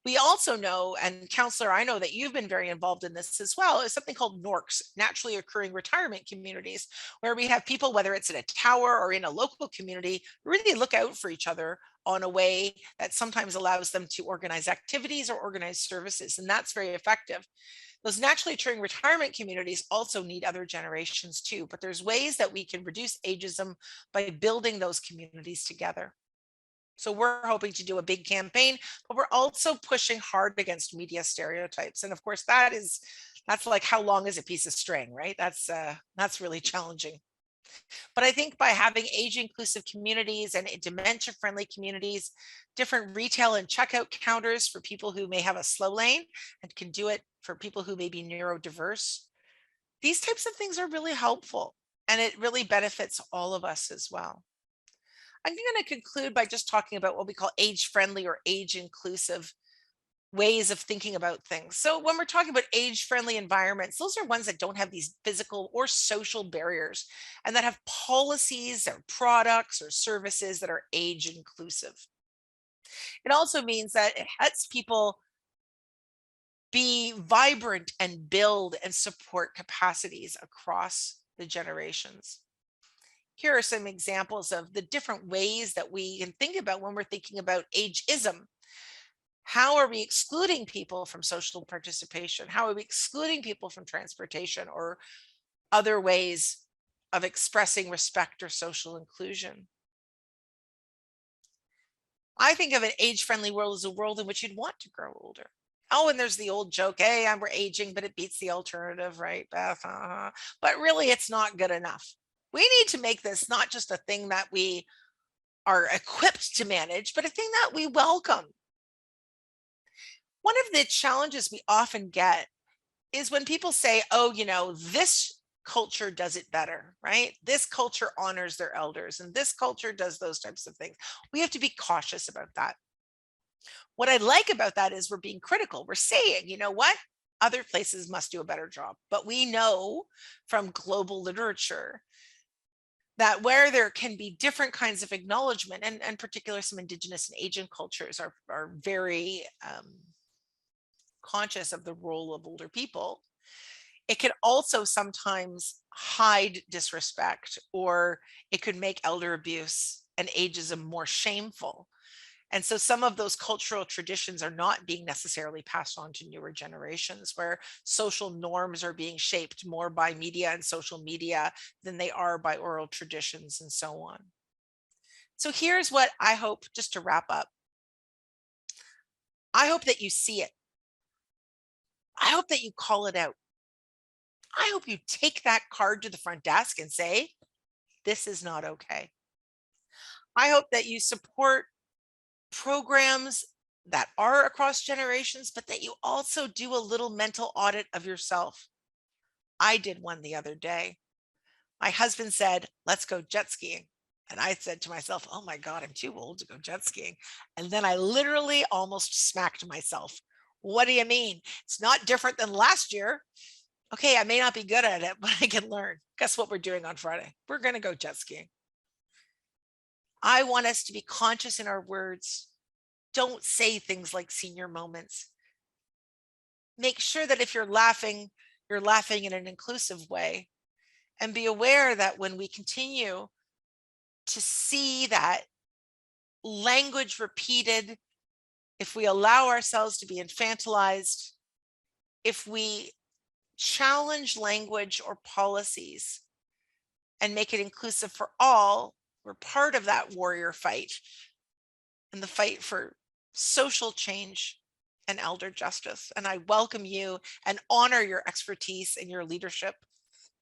We also know, and Counselor, I know that you've been very involved in this as well, is something called NORCs, naturally occurring retirement communities, where we have people, whether it's in a tower or in a local community, really look out for each other on a way that sometimes allows them to organize activities or organize services, and that's very effective. Those naturally occurring retirement communities also need other generations too, but there's ways that we can reduce ageism by building those communities together. So we're hoping to do a big campaign, but we're also pushing hard against media stereotypes. And of course, that's like, how long is a piece of string, right? That's really challenging. But I think by having age inclusive communities and dementia friendly communities, different retail and checkout counters for people who may have a slow lane and can do it for people who may be neurodiverse, these types of things are really helpful, and it really benefits all of us as well. I'm going to conclude by just talking about what we call age friendly or age inclusive ways of thinking about things. So when we're talking about age-friendly environments, those are ones that don't have these physical or social barriers and that have policies or products or services that are age inclusive. It also means that it lets people be vibrant and build and support capacities across the generations. Here are some examples of the different ways that we can think about when we're thinking about ageism. How are we excluding people from social participation? How are we excluding people from transportation or other ways of expressing respect or social inclusion? I think of an age-friendly world as a world in which you'd want to grow older. Oh, and there's the old joke, hey, we're aging, but it beats the alternative, right, Beth? But really, it's not good enough. We need to make this not just a thing that we are equipped to manage, but a thing that we welcome. One of the challenges we often get is when people say, oh, this culture does it better, right? This culture honors their elders, and this culture does those types of things. We have to be cautious about that. What I like about that is we're being critical. We're saying, you know what? Other places must do a better job. But we know from global literature that where there can be different kinds of acknowledgement, and particularly some Indigenous and Asian cultures are very conscious of the role of older people, it can also sometimes hide disrespect, or it could make elder abuse and ageism more shameful. And so some of those cultural traditions are not being necessarily passed on to newer generations, where social norms are being shaped more by media and social media than they are by oral traditions and so on. So here's what I hope, just to wrap up. I hope that you see it. I hope that you call it out. I hope you take that card to the front desk and say, this is not okay. I hope that you support programs that are across generations, but that you also do a little mental audit of yourself. I did one the other day. My husband said, let's go jet skiing. And I said to myself, oh my God, I'm too old to go jet skiing. And then I literally almost smacked myself. What do you mean? It's not different than last year. Okay, I may not be good at it, but I can learn. Guess what we're doing on Friday? We're going to go jet skiing. I want us to be conscious in our words. Don't say things like senior moments. Make sure that if you're laughing in an inclusive way, and be aware that when we continue to see that language repeated, if we allow ourselves to be infantilized, if we challenge language or policies and make it inclusive for all, we're part of that warrior fight and the fight for social change and elder justice. And I welcome you and honor your expertise and your leadership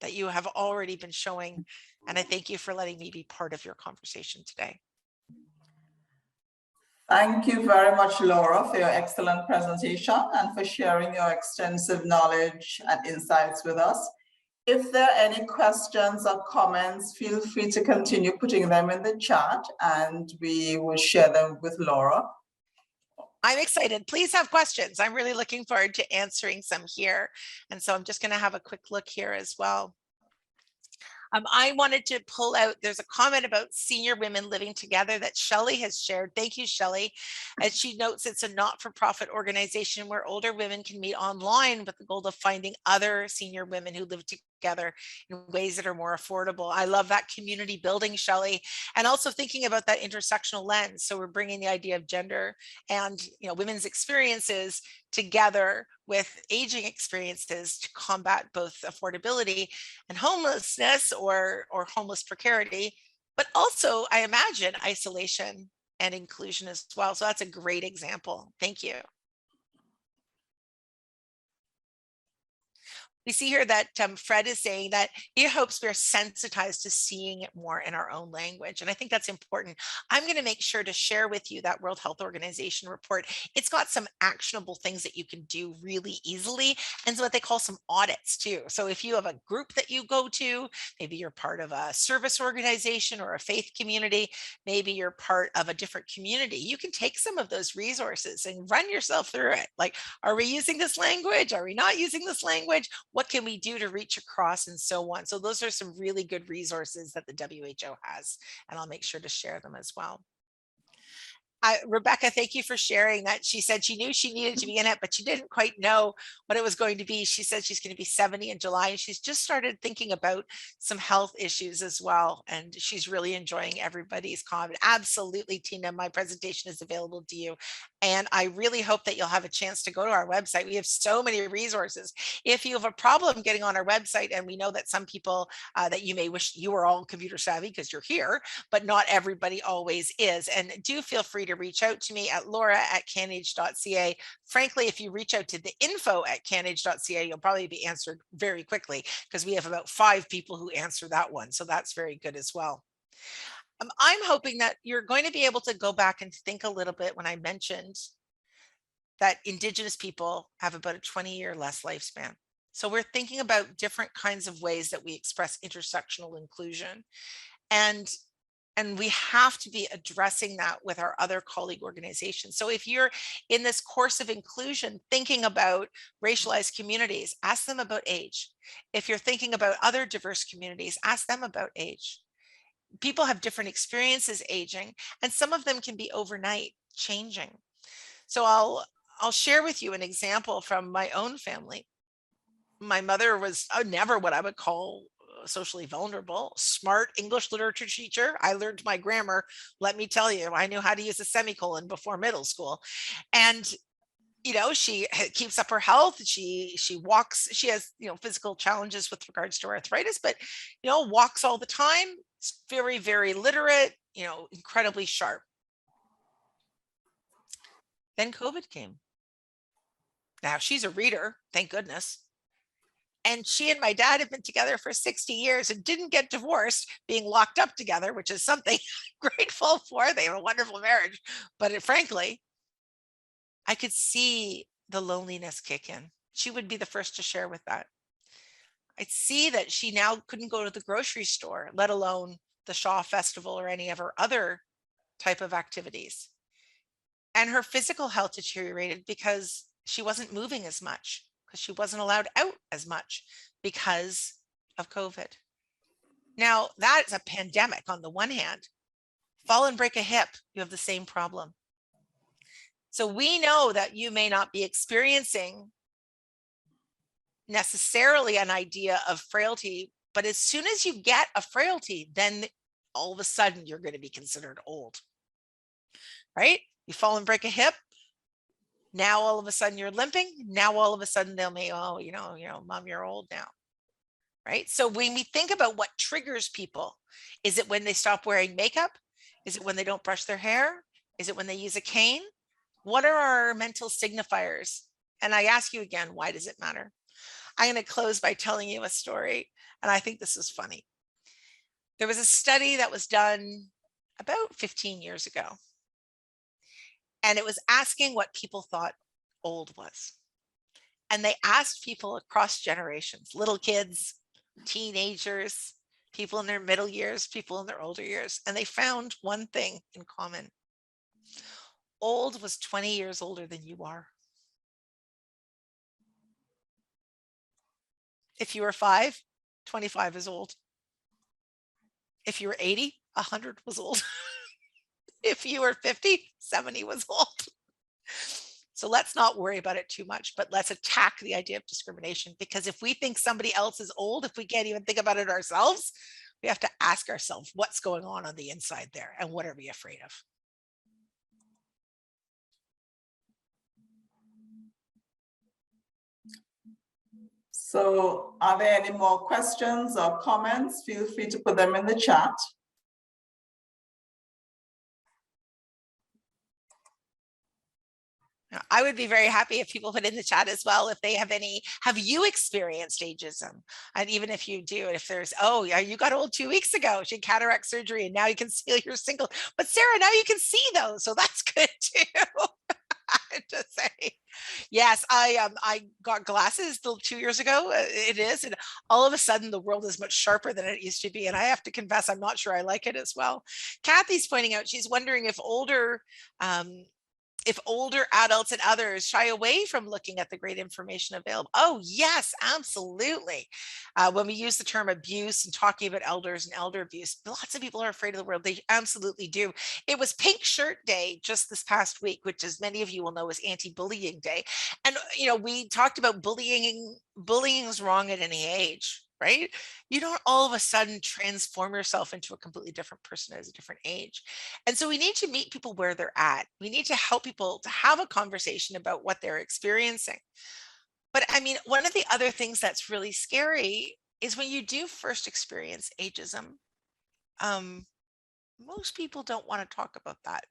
that you have already been showing. And I thank you for letting me be part of your conversation today. Thank you very much, Laura, for your excellent presentation and for sharing your extensive knowledge and insights with us. If there are any questions or comments, feel free to continue putting them in the chat and we will share them with Laura. I'm excited. Please have questions. I'm really looking forward to answering some here. And so I'm just going to have a quick look here as well. I wanted to pull out, there's a comment about senior women living together that Shelley has shared. Thank you, Shelley. And she notes it's a not-for-profit organization where older women can meet online with the goal of finding other senior women who live together in ways that are more affordable. I love that community building, Shelley, and also thinking about that intersectional lens. So we're bringing the idea of gender and women's experiences together with aging experiences to combat both affordability and homelessness or homeless precarity, but also I imagine isolation and inclusion as well. So that's a great example. Thank you. We see here that Fred is saying that he hopes we're sensitized to seeing it more in our own language. And I think that's important. I'm going to make sure to share with you that World Health Organization report. It's got some actionable things that you can do really easily and what they call some audits too. So if you have a group that you go to, maybe you're part of a service organization or a faith community, maybe you're part of a different community, you can take some of those resources and run yourself through it. Like, are we using this language? Are we not using this language? What can we do to reach across and so on? So those are some really good resources that the WHO has, and I'll make sure to share them as well. Rebecca, thank you for sharing that. She said she knew she needed to be in it, but she didn't quite know what it was going to be. She said she's going to be 70 in July, and she's just started thinking about some health issues as well. And she's really enjoying everybody's comment. Absolutely, Tina, my presentation is available to you. And I really hope that you'll have a chance to go to our website. We have so many resources. If you have a problem getting on our website, and we know that some people that you may wish you were all computer savvy because you're here, but not everybody always is. And do feel free to reach out to me at laura@canage.ca. Frankly, if you reach out to the info@canage.ca, you'll probably be answered very quickly because we have about 5 people who answer that one. So that's very good as well. I'm hoping that you're going to be able to go back and think a little bit when I mentioned that Indigenous people have about a 20-year less lifespan. So we're thinking about different kinds of ways that we express intersectional inclusion. And we have to be addressing that with our other colleague organizations. So if you're in this course of inclusion, thinking about racialized communities, ask them about age. If you're thinking about other diverse communities, ask them about age. People have different experiences aging, and some of them can be overnight changing. So I'll share with you an example from my own family. My mother was never what I would call socially vulnerable, smart English literature teacher. I learned my grammar. Let me tell you, I knew how to use a semicolon before middle school. And she keeps up her health. She walks. She has physical challenges with regards to arthritis, but walks all the time. It's very, very literate. Incredibly sharp. Then COVID came. Now she's a reader, thank goodness. And she and my dad have been together for 60 years and didn't get divorced, being locked up together, which is something I'm grateful for. They have a wonderful marriage. But frankly, I could see the loneliness kick in. She would be the first to share with that. I'd see that she now couldn't go to the grocery store, let alone the Shaw Festival or any of her other type of activities. And her physical health deteriorated because she wasn't moving as much, because she wasn't allowed out as much because of COVID. Now, that's a pandemic on the one hand. Fall and break a hip, you have the same problem. So we know that you may not be experiencing necessarily an idea of frailty, but as soon as you get a frailty, then all of a sudden you're going to be considered old, right? You fall and break a hip. Now, all of a sudden you're limping. Now, all of a sudden they'll may, oh, mom, you're old now, right? So when we think about what triggers people, is it when they stop wearing makeup? Is it when they don't brush their hair? Is it when they use a cane? What are our mental signifiers? And I ask you again, why does it matter? I'm going to close by telling you a story, and I think this is funny. There was a study that was done about 15 years ago, and it was asking what people thought old was. And they asked people across generations, little kids, teenagers, people in their middle years, people in their older years, and they found one thing in common. Old was 20 years older than you are. If you were 5, 25 is old. If you were 80, 100 was old. If you were 50, 70 was old. So let's not worry about it too much, but let's attack the idea of discrimination, because if we think somebody else is old, if we can't even think about it ourselves, we have to ask ourselves what's going on the inside there and what are we afraid of? So are there any more questions or comments? Feel free to put them in the chat. I would be very happy if people put in the chat as well, if they have any, have you experienced ageism? And even if you do, if there's, oh yeah, you got old 2 weeks ago, she had cataract surgery and now you can see you're single, but Sarah, now you can see those. So that's good too. To say, yes, I got glasses 2 years ago. It is, and all of a sudden the world is much sharper than it used to be. And I have to confess, I'm not sure I like it as well. Kathy's pointing out, she's wondering if older adults and others shy away from looking at the great information available. Oh, yes, absolutely. When we use the term abuse and talking about elders and elder abuse, lots of people are afraid of the word. They absolutely do. It was Pink Shirt Day just this past week, which, as many of you will know, is Anti-Bullying Day. And, you know, we talked about bullying. Bullying is wrong at any age. Right? You don't all of a sudden transform yourself into a completely different person at a different age. And so we need to meet people where they're at. We need to help people to have a conversation about what they're experiencing. But I mean, one of the other things that's really scary is when you do first experience ageism, most people don't want to talk about that.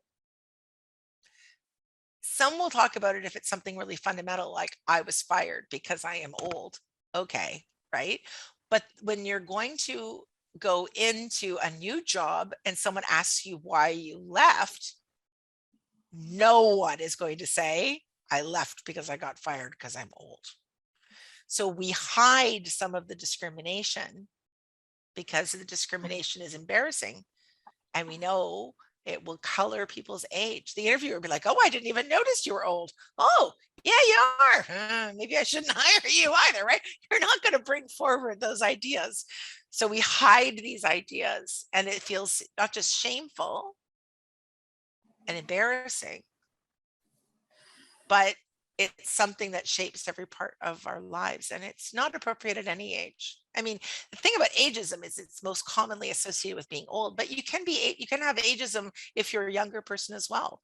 Some will talk about it if it's something really fundamental, like I was fired because I am old. Okay, right? But when you're going to go into a new job and someone asks you why you left, no one is going to say, I left because I got fired because I'm old. So we hide some of the discrimination because the discrimination is embarrassing. And we know it will color people's age. The interviewer will be like, oh, I didn't even notice you were old. Oh, yeah, you are. Maybe I shouldn't hire you either, right? You're not going to bring forward those ideas. So we hide these ideas, and it feels not just shameful and embarrassing, but it's something that shapes every part of our lives, and it's not appropriate at any age. I mean, the thing about ageism is it's most commonly associated with being old, but you can have ageism if you're a younger person as well.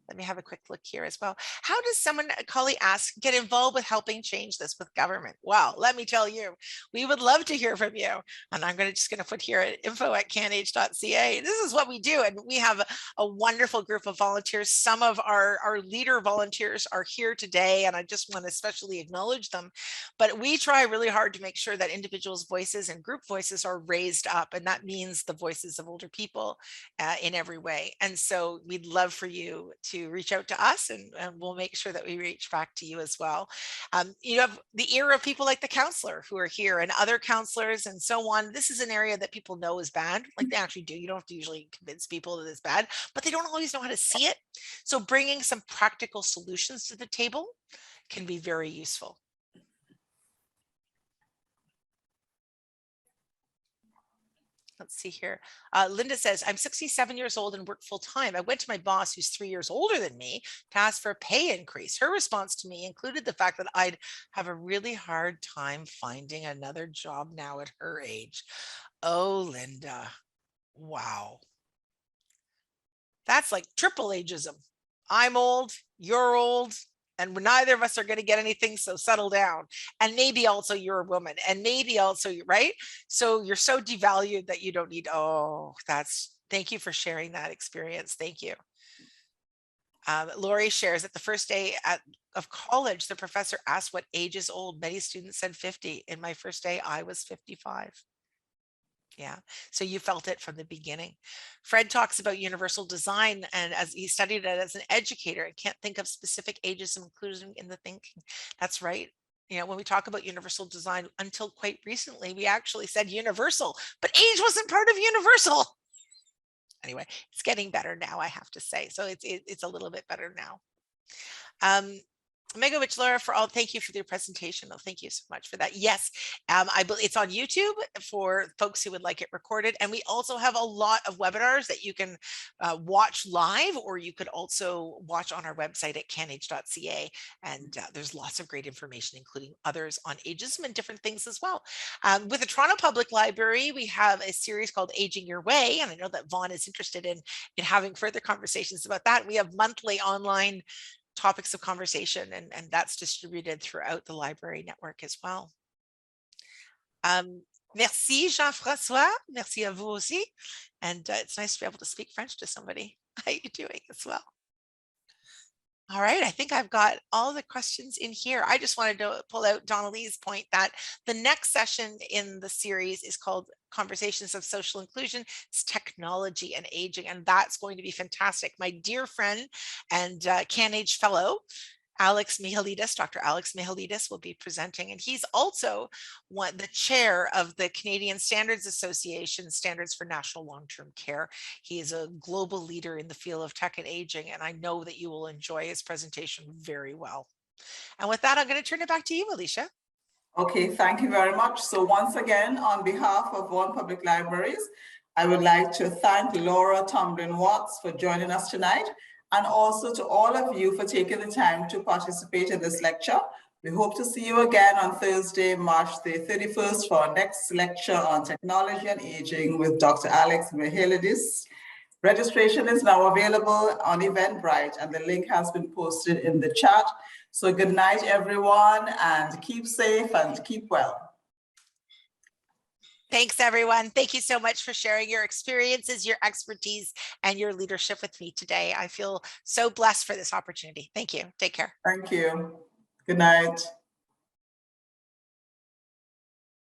Let me have a quick look here as well. How does someone, Collie asks, get involved with helping change this with government? Well, let me tell you, we would love to hear from you. And I'm just going to put here at info@canage.ca. This is what we do. And we have a wonderful group of volunteers. Some of our leader volunteers are here today, and I just want to especially acknowledge them. But we try really hard to make sure that individuals' voices and group voices are raised up. And that means the voices of older people in every way. And so we'd love for you to reach out to us, and we'll make sure that we reach back to you as well. You have the ear of people like the counselor who are here, and other counselors and so on. This is an area that people know is bad. Like they actually do. You don't have to usually convince people that it's bad, but they don't always know how to see it. So bringing some practical solutions to the table can be very useful. Let's see here. Linda says, I'm 67 years old and work full time. I went to my boss, who's 3 years older than me, to ask for a pay increase. Her response to me included the fact that I'd have a really hard time finding another job now at her age. Oh, Linda. Wow. That's like triple ageism. I'm old, you're old, and neither of us are going to get anything, so settle down. And maybe also you're a woman, and maybe also, right? So you're so devalued that you don't need, thank you for sharing that experience. Thank you. Lori shares that the first day of college, the professor asked what age is old. Many students said 50. In my first day, I was 55. Yeah, so you felt it from the beginning. Fred talks about universal design, and as he studied it as an educator, I can't think of specific ages included in the thinking. That's right. You know, when we talk about universal design, until quite recently, we actually said universal, but age wasn't part of universal. Anyway, it's getting better now, I have to say. So it's a little bit better now. Megovich, Laura, thank you for your presentation. Oh, thank you so much for that. Yes, I believe it's on YouTube for folks who would like it recorded. And we also have a lot of webinars that you can watch live, or you could also watch on our website at canage.ca. And there's lots of great information, including others on ageism and different things as well. With the Toronto Public Library, we have a series called Aging Your Way. And I know that Vaughn is interested in having further conversations about that. We have monthly online topics of conversation, and that's distributed throughout the library network as well. Merci Jean-François, merci à vous aussi. And it's nice to be able to speak French to somebody. How are you doing as well? All right, I think I've got all the questions in here. I just wanted to pull out Donnelly's point that the next session in the series is called Conversations of Social Inclusion. It's technology and aging, and that's going to be fantastic. My dear friend and CanAge fellow, Alex Mihalidis, Dr. Alex Mihalidis will be presenting, and he's also the chair of the Canadian Standards Association Standards for National Long-Term Care. He is a global leader in the field of tech and aging, and I know that you will enjoy his presentation very well. And with that, I'm going to turn it back to you, Alicia. Okay, thank you very much. So once again, on behalf of Vaughan Public Libraries, I would like to thank Laura Tamblyn Watts for joining us tonight, and also to all of you for taking the time to participate in this lecture. We hope to see you again on Thursday, March the 31st for our next lecture on technology and aging with Dr. Alex Mihalidis. Registration is now available on Eventbrite, and the link has been posted in the chat. So good night, everyone, and keep safe and keep well. Thanks, everyone. Thank you so much for sharing your experiences, your expertise, and your leadership with me today. I feel so blessed for this opportunity. Thank you. Take care. Thank you. Good night.